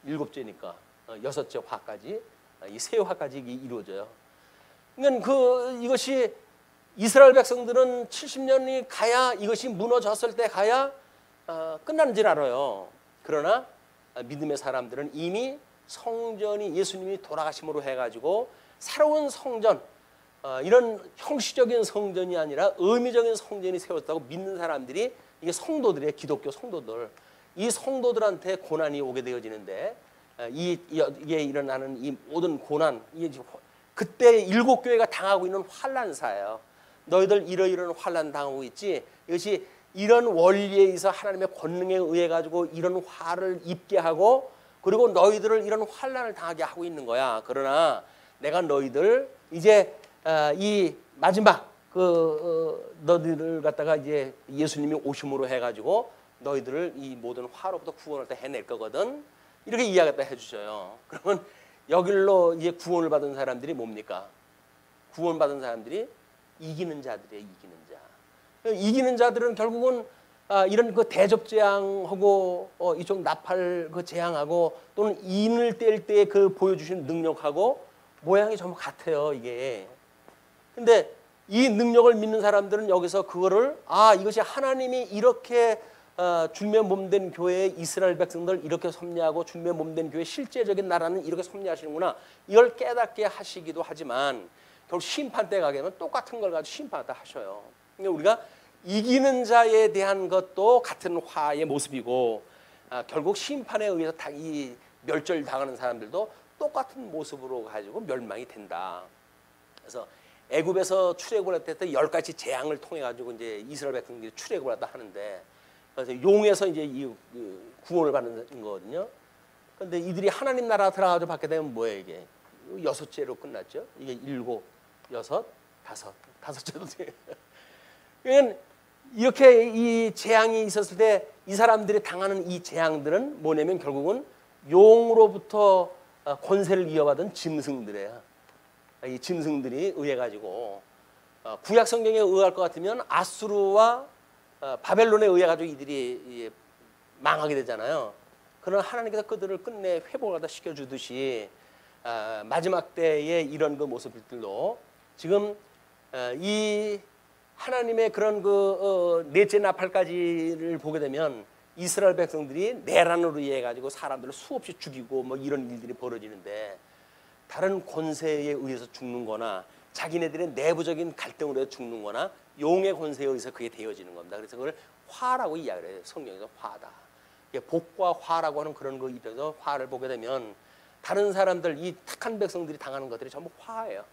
일곱째니까 여섯째 화까지 이 세 화까지 이루어져요. 그러니까 이것이 이스라엘 백성들은 70년이 가야 이것이 무너졌을 때 가야 끝나는 줄 알아요. 그러나 믿음의 사람들은 이미 성전이 예수님이 돌아가심으로 해가지고 새로운 성전 이런 형식적인 성전이 아니라 의미적인 성전이 세웠다고 믿는 사람들이 이게 성도들이에요. 기독교 성도들. 이 성도들한테 고난이 오게 되어지는데 이게 일어나는 이 모든 고난 이게 그때 일곱 교회가 당하고 있는 환난사예요. 너희들 이러이러한 환난 당하고 있지. 이것이 이런 원리에 의해서 하나님의 권능에 의해 가지고 이런 화를 입게 하고 그리고 너희들을 이런 환난을 당하게 하고 있는 거야. 그러나 내가 너희들 이제 이 마지막 너희들을 갖다가 이제 예수님이 오심으로 해가지고 너희들을 이 모든 화로부터 구원을 다 해낼 거거든. 이렇게 이야기를 해주셔요. 그러면 여길로 이제 구원을 받은 사람들이 뭡니까? 구원받은 사람들이 이기는 자들이에요. 이기는 자. 이기는 자들은 결국은 이런 그 대접 재앙하고 이쪽 나팔 그 재앙하고 또는 인을 뗄 때 그 보여주신 능력하고 모양이 전부 같아요. 이게. 근데 이 능력을 믿는 사람들은 여기서 그거를 이것이 하나님이 이렇게 주님의 몸된 교회의 이스라엘 백성들 이렇게 섭리하고 주님의 몸된 교회 실제적인 나라는 이렇게 섭리하시는구나. 이걸 깨닫게 하시기도 하지만 결국 심판 때 가게 되면 똑같은 걸 가지고 심판하다 하셔요. 그러니까 우리가 이기는 자에 대한 것도 같은 화의 모습이고 결국 심판에 의해서 이 멸절당하는 사람들도 똑같은 모습으로 가지고 멸망이 된다. 그래서 애굽에서 출애굽을 할 때 10가지 재앙을 통해 가지고 이제 이스라엘 백성들이 출애굽을 하다 하는데 그래서 용에서 이제 이 구원을 받는 거거든요. 그런데 이들이 하나님 나라 들어가서 받게 되면 뭐예요 이게? 여섯째로 끝났죠. 이게 일곱, 여섯, 다섯째도 돼요. 그러니까 이렇게 이 재앙이 있었을 때 이 사람들이 당하는 이 재앙들은 뭐냐면 결국은 용으로부터 권세를 이어받은 짐승들이에요. 이 짐승들이 의해 가지고 구약 성경에 의할 것 같으면 아수르와 바벨론에 의해 가지고 이들이 망하게 되잖아요. 그러나 하나님께서 그들을 끝내 회복하다 시켜주듯이 마지막 때의 이런 그 모습들도 지금 이 하나님의 그런 넷째 나팔까지를 보게 되면 이스라엘 백성들이 내란으로 인해 가지고 사람들을 수없이 죽이고 뭐 이런 일들이 벌어지는데 다른 권세에 의해서 죽는거나 자기네들의 내부적인 갈등으로 해서 죽는거나 용의 권세에 의해서 그게 되어지는 겁니다. 그래서 그걸 화라고 이야기를 해요. 성경에서 화다. 복과 화라고 하는 그런 거 입장에서 화를 보게 되면 다른 사람들 이 착한 백성들이 당하는 것들이 전부 화예요.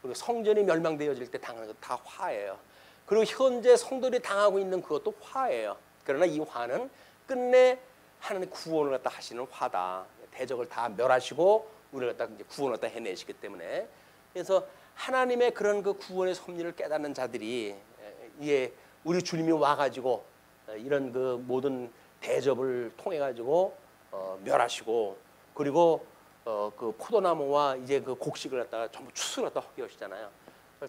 그리고 성전이 멸망되어질 때 당하는 것 다 화예요. 그리고 현재 성도들이 당하고 있는 그것도 화예요. 그러나 이 화는 끝내 하나님 구원을 갖다 하시는 화다. 대적을 다 멸하시고 우리를 갖다 이제 구원을 갖다 해내시기 때문에, 그래서 하나님의 그런 그 구원의 섭리를 깨닫는 자들이 이에 우리 주님이 와가지고 이런 그 모든 대접을 통해 가지고 멸하시고, 그리고 그 포도나무와 이제 그 곡식을 갖다가 전부 추수를 갖다 하게 하시잖아요.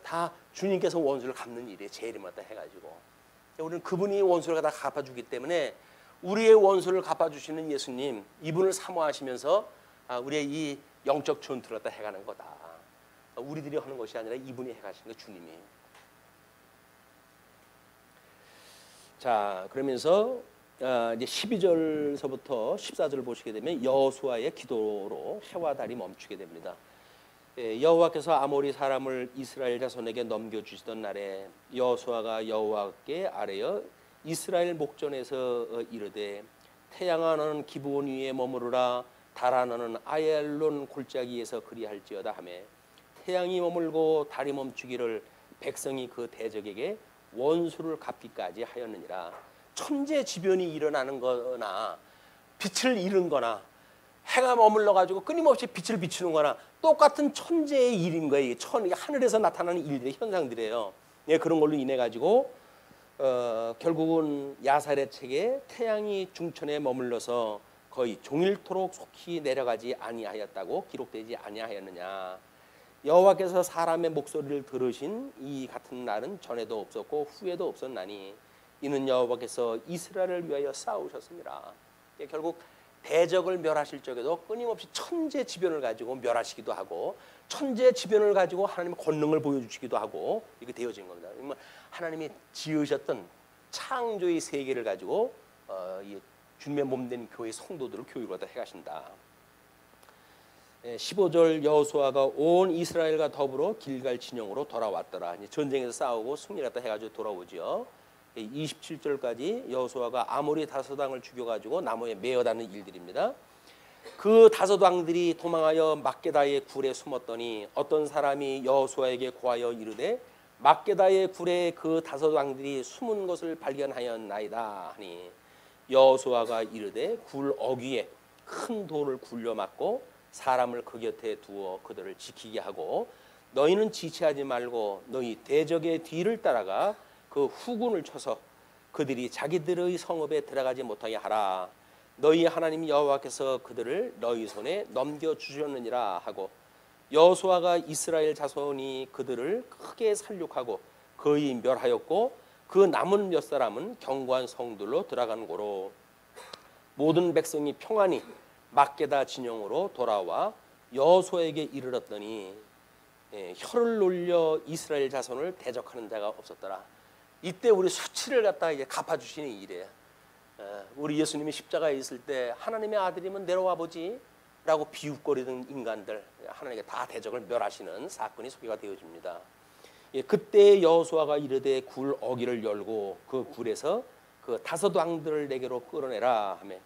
다 주님께서 원수를 갚는 일이 제일을 갖다 해가지고, 우리는 그분이 원수를 갖다 갚아주기 때문에 우리의 원수를 갚아주시는 예수님, 이분을 사모하시면서 우리의 이 영적 전투를 갖다 해가는 거다. 우리들이 하는 것이 아니라 이분이 해가시는 거, 주님이. 자, 그러면서 이제 12절서부터 14절 보시게 되면 여호수아의 기도로 해와 달이 멈추게 됩니다. 여호와께서 아모리 사람을 이스라엘 자손에게 넘겨주시던 날에 여호수아가 여호와께 아뢰어 이스라엘 목전에서 이르되 태양아 너는 기브온 위에 머무르라 달아 너는 아얄론 골짜기에서 그리할지어다 하매 태양이 머물고 달이 멈추기를 백성이 그 대적에게 원수를 갚기까지 하였느니라. 천재지변이 일어나는 거나 빛을 잃은 거나 해가 머물러 가지고 끊임없이 빛을 비추는 거나 똑같은 천재의 일인 거예요. 이게 하늘에서 나타나는 일들의 현상들이에요. 예, 그런 걸로 인해 가지고 결국은 야살의 책에 태양이 중천에 머물러서 거의 종일토록 속히 내려가지 아니하였다고 기록되지 아니하였느냐. 여호와께서 사람의 목소리를 들으신 이 같은 날은 전에도 없었고 후에도 없었나니 이는 여호와께서 이스라엘을 위하여 싸우셨습니다. 결국 대적을 멸하실 적에도 끊임없이 천재지변을 가지고 멸하시기도 하고 천재지변을 가지고 하나님의 권능을 보여주시기도 하고 이렇게 되어진 겁니다. 하나님이 지으셨던 창조의 세계를 가지고 이 주님의 몸된 교회 성도들을 교육하다 해가신다. 15절 여호수아가 온 이스라엘과 더불어 길갈 진영으로 돌아왔더라. 전쟁에서 싸우고 승리했다 해가지고 돌아오죠. 27절까지 여호수아가 아모리 다섯왕을 죽여가지고 나무에 매어다는 일들입니다. 그 다섯왕들이 도망하여 막게다의 굴에 숨었더니 어떤 사람이 여호수아에게 고하여 이르되 막게다의 굴에 그 다섯왕들이 숨은 것을 발견하였나이다 하니 여호수아가 이르되 굴 어귀에 큰 돌을 굴려 막고 사람을 그 곁에 두어 그들을 지키게 하고 너희는 지체하지 말고 너희 대적의 뒤를 따라가 그 후군을 쳐서 그들이 자기들의 성읍에 들어가지 못하게 하라. 너희 하나님 여호와께서 그들을 너희 손에 넘겨주셨느니라 하고 여호수아가 이스라엘 자손이 그들을 크게 살육하고 거의 멸하였고 그 남은 몇 사람은 견고한 성들로 들어간 고로 모든 백성이 평안히 막게다 진영으로 돌아와 여호수아에게 이르렀더니 혀를 놀려 이스라엘 자손을 대적하는 자가 없었더라. 이때 우리 수치를 갖다가 이제 갚아주시는 일이에요. 우리 예수님이 십자가에 있을 때 하나님의 아들이면 내려와 보지 라고 비웃거리던 인간들 하나님께 다 대적을 멸하시는 사건이 소개가 되어집니다. 그때 여호수아가 이르되 굴 어귀를 열고 그 굴에서 그 다섯 왕들을 내게로 끌어내라 하며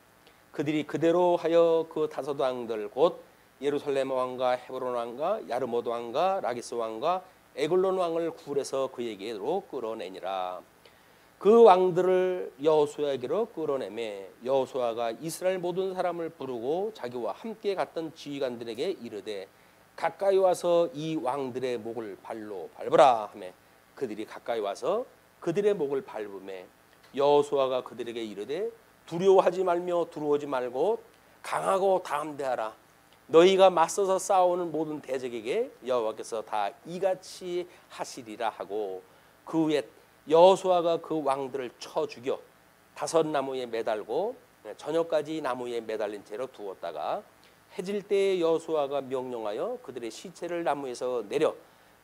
그들이 그대로 하여 그 다섯 왕들 곧 예루살렘 왕과 헤브론 왕과 야르모드 왕과 라기스 왕과 에글론 왕을 굴에서 그에게로 끌어내니라. 그 왕들을 여호수아에게로 끌어내매 여호수아가 이스라엘 모든 사람을 부르고 자기와 함께 갔던 지휘관들에게 이르되 가까이 와서 이 왕들의 목을 발로 밟으라 하매 그들이 가까이 와서 그들의 목을 밟으매 여호수아가 그들에게 이르되 두려워하지 말며 두려워하지 말고 강하고 담대하라. 너희가 맞서서 싸우는 모든 대적에게 여호와께서 다 이같이 하시리라 하고 그 후에 여호수아가 그 왕들을 쳐 죽여 다섯 나무에 매달고 저녁까지 나무에 매달린 채로 두었다가 해질 때에 여호수아가 명령하여 그들의 시체를 나무에서 내려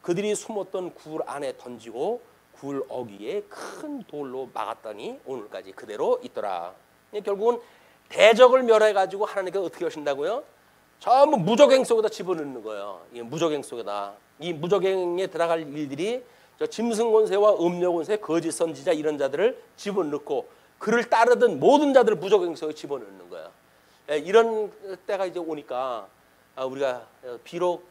그들이 숨었던 굴 안에 던지고 굴 어귀에 큰 돌로 막았더니 오늘까지 그대로 있더라. 결국은 대적을 멸해가지고 하나님께서 어떻게 하신다고요? 전부 무적행 속에다 집어넣는 거예요. 이 무적행 속에다. 이 무적행에 들어갈 일들이 저 짐승권세와 음녀권세, 거짓 선지자 이런 자들을 집어넣고 그를 따르던 모든 자들을 무적행 속에 집어넣는 거예요. 이런 때가 이제 오니까 우리가 비록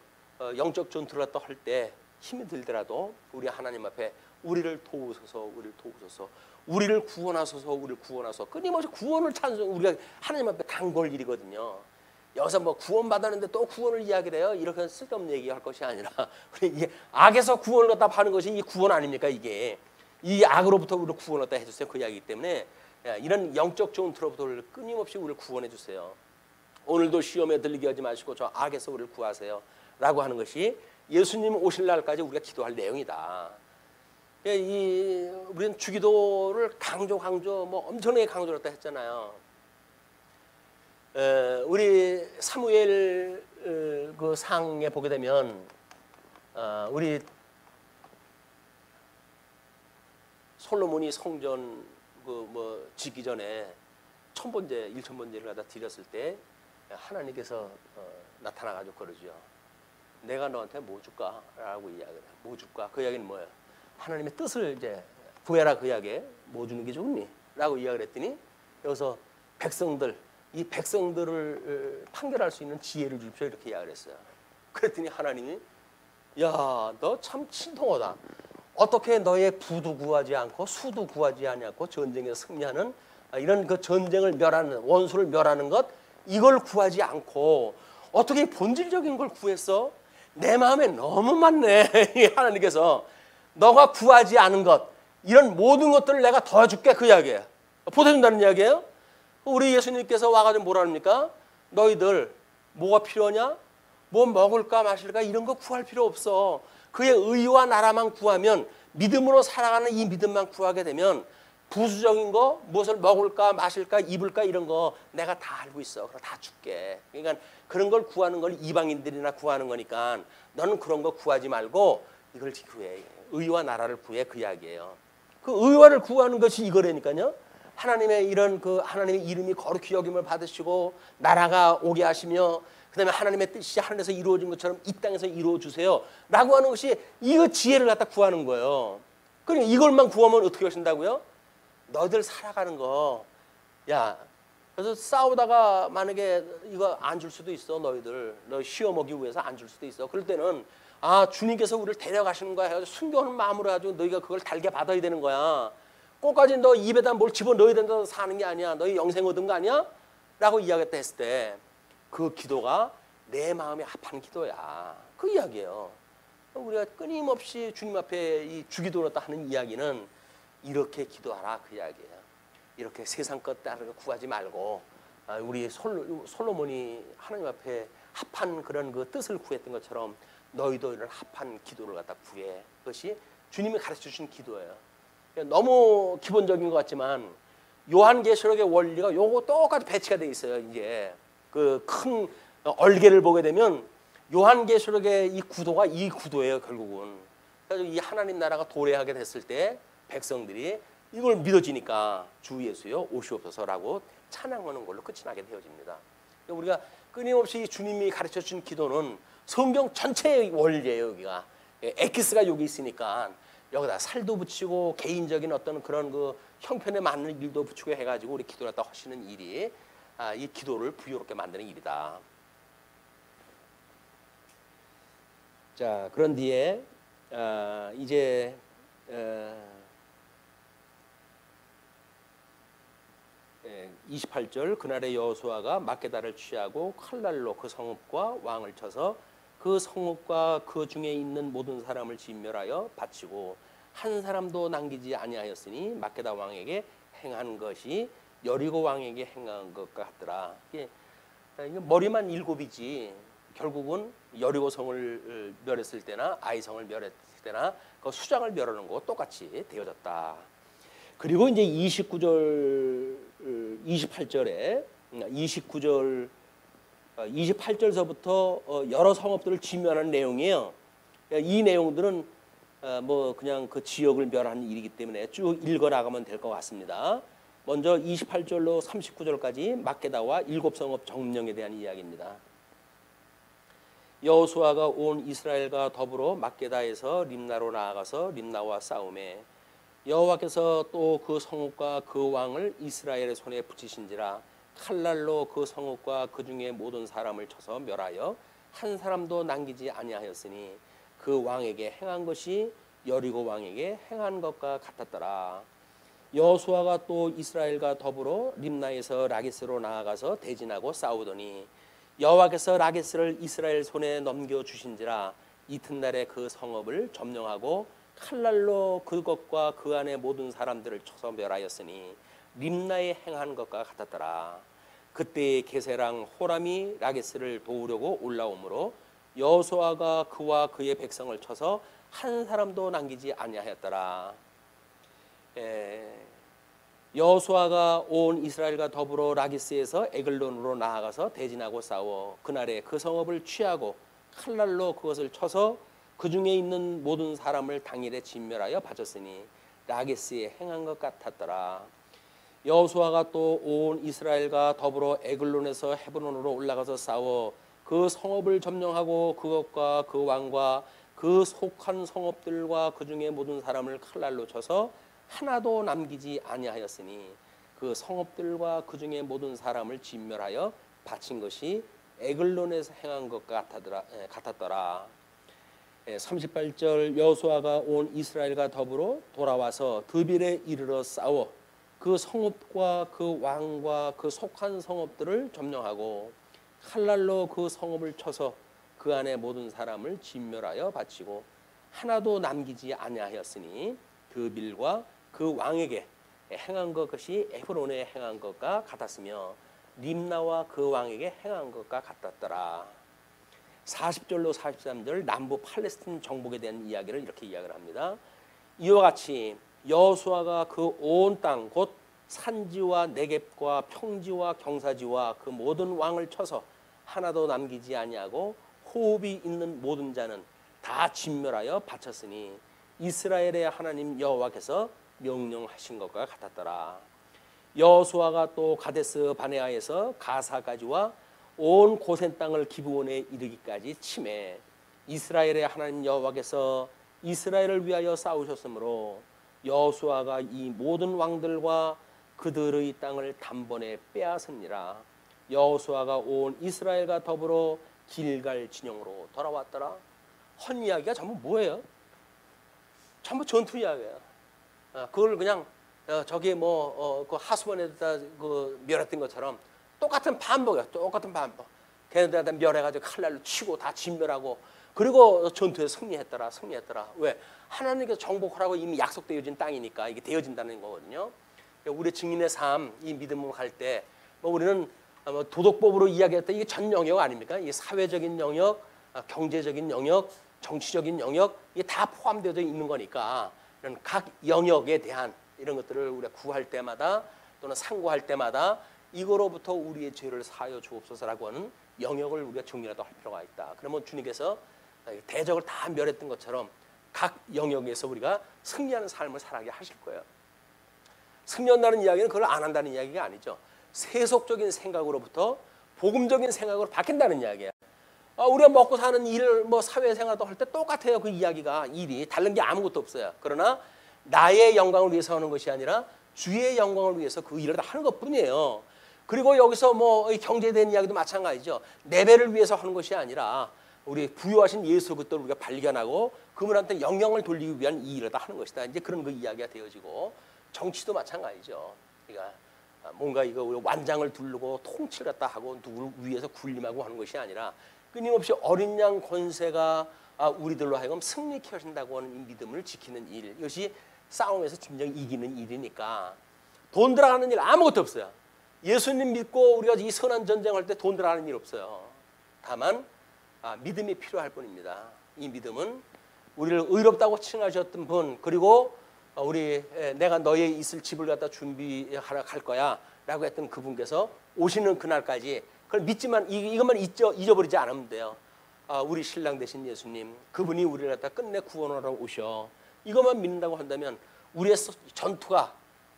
영적 전투를 할 때 힘이 들더라도 우리 하나님 앞에 우리를 도우소서, 우리를 도우소서, 우리를 구원하소서, 우리를 구원하소서. 끊임없이 구원을 찬송, 우리가 하나님 앞에 단골 일이거든요. 여기서 뭐 구원 받았는데 또 구원을 이야기를 해요. 이렇게 쓸데없는 얘기할 것이 아니라 이게 악에서 구원을 갖다 파는 것이 이 구원 아닙니까? 이게 이 악으로부터 우리를 구원을 갖다 해주세요. 그 이야기이기 때문에 이런 영적 전투로부터 우리를 끊임없이 우리를 구원해 주세요. 오늘도 시험에 들리게 하지 마시고 저 악에서 우리를 구하세요. 라고 하는 것이 예수님 오실 날까지 우리가 기도할 내용이다. 우리는 주기도를 강조 뭐 엄청나게 강조를 했다 했잖아요. 우리 사무엘 그 상에 보게 되면 우리 솔로몬이 성전 그 뭐 짓기 전에 천번제, 일천번제를 갖다 드렸을 때 하나님께서 나타나가지고 그러죠. 내가 너한테 뭐 줄까? 라고 이야기를 해요. 뭐 줄까? 그 이야기는 뭐예요? 하나님의 뜻을 이제 구해라. 그 이야기에 뭐 주는 게 좋니? 라고 이야기를 했더니 여기서 이 백성들을 판결할 수 있는 지혜를 주십시오. 이렇게 이야기를 했어요. 그랬더니 하나님이 야, 너 참 신통하다. 어떻게 너의 부도 구하지 않고 수도 구하지 않고 전쟁에서 승리하는 이런 그 전쟁을 멸하는 원수를 멸하는 것 이걸 구하지 않고 어떻게 본질적인 걸 구했어? 내 마음에 너무 많네. 하나님께서 너가 구하지 않은 것 이런 모든 것들을 내가 도와줄게. 그 이야기예요. 보태준다는 이야기예요. 우리 예수님께서 와가지고 뭐라 합니까? 너희들 뭐가 필요하냐? 뭐 먹을까 마실까 이런 거 구할 필요 없어. 그의 의와 나라만 구하면 믿음으로 살아가는 이 믿음만 구하게 되면 부수적인 거 무엇을 먹을까 마실까 입을까 이런 거 내가 다 알고 있어. 그럼 다 줄게. 그러니까 그런 걸 구하는 걸 이방인들이나 구하는 거니까 너는 그런 거 구하지 말고 이걸 구해. 의와 나라를 구해. 그 이야기예요. 그 의와를 구하는 것이 이거라니까요. 하나님의 이런 그 하나님의 이름이 거룩히 여김을 받으시고 나라가 오게 하시며 그다음에 하나님의 뜻이 하늘에서 이루어진 것처럼 이 땅에서 이루어 주세요. 라고 하는 것이 이거 지혜를 갖다 구하는 거예요. 그러니까 이걸만 구하면 어떻게 하신다고요? 너희들 살아가는 거. 야, 그래서 싸우다가 만약에 이거 안 줄 수도 있어. 너 시어먹기 위해서 안 줄 수도 있어. 그럴 때는 아, 주님께서 우리를 데려가시는 거야 해가지고 순교하는 마음으로 해가지고 너희가 그걸 달게 받아야 되는 거야. 꼭까지 너 입에다 뭘 집어넣어야 된다고 사는 게 아니야. 너희 영생 얻은 거 아니야? 라고 이야기했다 했을 때 그 기도가 내 마음에 합한 기도야. 그 이야기예요. 우리가 끊임없이 주님 앞에 이 주기도로 하는 이야기는 이렇게 기도하라. 그 이야기예요. 이렇게 세상 것 따르고 구하지 말고 우리 솔로몬이 하나님 앞에 합한 그런 그 뜻을 구했던 것처럼 너희도 이런 합한 기도를 갖다 구해. 그것이 주님이 가르쳐 주신 기도예요. 너무 기본적인 것 같지만 요한계시록의 원리가 요거 똑같이 배치가 돼 있어요. 이제 그 큰 얼개를 보게 되면 요한계시록의 이 구도가 이 구도예요. 결국은. 그래서 이 하나님 나라가 도래하게 됐을 때 백성들이 이걸 믿어지니까 주 예수여 오시옵소서라고 찬양하는 걸로 끝이 나게 되어집니다. 우리가 끊임없이 주님이 가르쳐 준 기도는 성경 전체의 원리예요. 여기가 엑기스가 여기 있으니까 여기다 살도 붙이고 개인적인 어떤 그런 그 형편에 맞는 일도 붙이고 해가지고 우리 기도를 갖다 하시는 일이 이 기도를 부유롭게 만드는 일이다. 자, 그런 뒤에 이제 28절 그날의 여호수아가 막게다를 취하고 칼날로 그 성읍과 왕을 쳐서 그 성읍과 그 중에 있는 모든 사람을 진멸하여 바치고 한 사람도 남기지 아니하였으니 막게다 왕에게 행한 것이 여리고 왕에게 행한 것 같더라. 이게 머리만 7이지 결국은 여리고 성을 멸했을 때나 아이성을 멸했을 때나 그 수장을 멸하는 거 똑같이 되어졌다. 그리고 이제 28절에 28절서부터 여러 성읍들을 진멸하는 내용이에요. 이 내용들은 뭐 그냥 그 지역을 멸하는 일이기 때문에 쭉 읽어나가면 될 것 같습니다. 먼저 28절로 39절까지 막게다와 7성읍 점령에 대한 이야기입니다. 여호수아가 온 이스라엘과 더불어 막게다에서 림나로 나아가서 림나와 싸우매 여호와께서 또 그 성읍과 그 왕을 이스라엘의 손에 붙이신지라 칼날로 그 성읍과 그 중에 모든 사람을 쳐서 멸하여 한 사람도 남기지 아니하였으니 그 왕에게 행한 것이 여리고 왕에게 행한 것과 같았더라. 여호수아가 또 이스라엘과 더불어 림나에서 라기스로 나아가서 대진하고 싸우더니 여호와께서 라기스를 이스라엘 손에 넘겨 주신지라 이튿날에 그 성읍을 점령하고 칼날로 그것과 그 안에 모든 사람들을 쳐서 멸하였으니 림나에 행한 것과 같았더라. 그때의 게세랑 호람이 라기스를 도우려고 올라오므로 여호수아가 그와 그의 백성을 쳐서 한 사람도 남기지 아니하였더라. 여호수아가 온 이스라엘과 더불어 라기스에서 에글론으로 나아가서 대진하고 싸워 그날에 그 성읍을 취하고 칼날로 그것을 쳐서 그 중에 있는 모든 사람을 당일에 진멸하여 바쳤으니 라기스에 행한 것 같았더라. 여호수아가 또 온 이스라엘과 더불어 에글론에서 헤브론으로 올라가서 싸워 그 성읍을 점령하고 그것과 그 왕과 그 속한 성읍들과 그 중에 모든 사람을 칼날로 쳐서 하나도 남기지 아니하였으니 그 성읍들과 그 중에 모든 사람을 진멸하여 바친 것이 에글론에서 행한 것 같았더라. 38절 여호수아가 온 이스라엘과 더불어 돌아와서 드빌에 이르러 싸워 그 성읍과 그 왕과 그 속한 성읍들을 점령하고 칼날로 그 성읍을 쳐서 그 안에 모든 사람을 진멸하여 바치고 하나도 남기지 아니하였으니 드빌과 그 왕에게 행한 것이 에브론에 행한 것과 같았으며 림나와 그 왕에게 행한 것과 같았더라. 40절로 43절 남부 팔레스틴 정복에 대한 이야기를 이렇게 이야기를 합니다. 이와 같이 여호수아가 그 온 땅 곧 산지와 네겝과 평지와 경사지와 그 모든 왕을 쳐서 하나도 남기지 아니하고 호흡이 있는 모든 자는 다 진멸하여 바쳤으니 이스라엘의 하나님 여호와께서 명령하신 것과 같았더라. 여호수아가 또 가데스 바네아에서 가사까지와 온 고센 땅을 기브온에 이르기까지 치매 이스라엘의 하나님 여호와께서 이스라엘을 위하여 싸우셨으므로 여호수아가 이 모든 왕들과 그들의 땅을 단번에 빼앗으니라. 여호수아가 온 이스라엘과 더불어 길갈 진영으로 돌아왔더라. 헌 이야기가 전부 뭐예요? 전부 전투 이야기예요. 그걸 그냥 저기 그 하수원에다 그 멸했던 것처럼 똑같은 반복이야. 똑같은 반복. 걔네들한테 멸해가지고 칼날로 치고 다 진멸하고 그리고 전투에 승리했더라. 왜? 하나님께서 정복하라고 이미 약속되어진 땅이니까 이게 되어진다는 거거든요. 우리 증인의 삶, 이 믿음으로 갈 때 우리는 도덕법으로 이야기했던 이게 전 영역 아닙니까? 이게 사회적인 영역, 경제적인 영역, 정치적인 영역 이게 다 포함되어 있는 거니까 이런 각 영역에 대한 이런 것들을 우리가 구할 때마다 또는 상고할 때마다 이거로부터 우리의 죄를 사하여 주옵소서라고 하는 영역을 우리가 정리라도 할 필요가 있다. 그러면 주님께서 대적을 다 멸했던 것처럼 각 영역에서 우리가 승리하는 삶을 살아가게 하실 거예요. 승리한다는 이야기는 그걸 안 한다는 이야기가 아니죠. 세속적인 생각으로부터 복음적인 생각으로 바뀐다는 이야기예요. 우리가 먹고 사는 일, 사회생활도 할 때 똑같아요. 그 이야기가 일이 다른 게 아무것도 없어요. 그러나 나의 영광을 위해서 하는 것이 아니라 주의 영광을 위해서 그 일을 다 하는 것뿐이에요. 그리고 여기서 경제에 대한 이야기도 마찬가지죠. 내배를 위해서 하는 것이 아니라 우리 부여하신 예수 그리스도를 우리가 발견하고 그분한테 영광을 돌리기 위한 이 일을 다 하는 것이다. 이제 그런 그 이야기가 되어지고 정치도 마찬가지죠. 그러니까 뭔가 이거 우리 완장을 두르고 통치를 갖다 하고 누구를 위해서 군림하고 하는 것이 아니라 끊임없이 어린 양 권세가 우리들로 하여금 승리케 하신다고 하는 이 믿음을 지키는 일. 이것이 싸움에서 진정 이기는 일이니까 돈 들어가는 일 아무것도 없어요. 예수님 믿고 우리가 이 선한 전쟁할 때 돈 들어가는 일 없어요. 다만 믿음이 필요할 뿐입니다. 이 믿음은 우리를 의롭다고 칭하셨던 분 그리고 내가 너의 있을 집을 갖다 준비하러 갈 거야 라고 했던 그분께서 오시는 그날까지 그걸 믿지만 이것만 잊어버리지 않으면 돼요. 우리 신랑 되신 예수님 그분이 우리를 갖다 끝내 구원하러 오셔. 이것만 믿는다고 한다면 우리의 전투가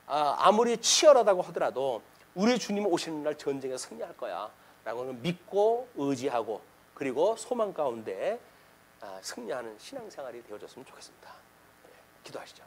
아무리 치열하다고 하더라도 우리 주님 오시는 날 전쟁에 승리할 거야 라고 믿고 의지하고 그리고 소망 가운데 승리하는 신앙생활이 되어졌으면 좋겠습니다. 기도하시죠.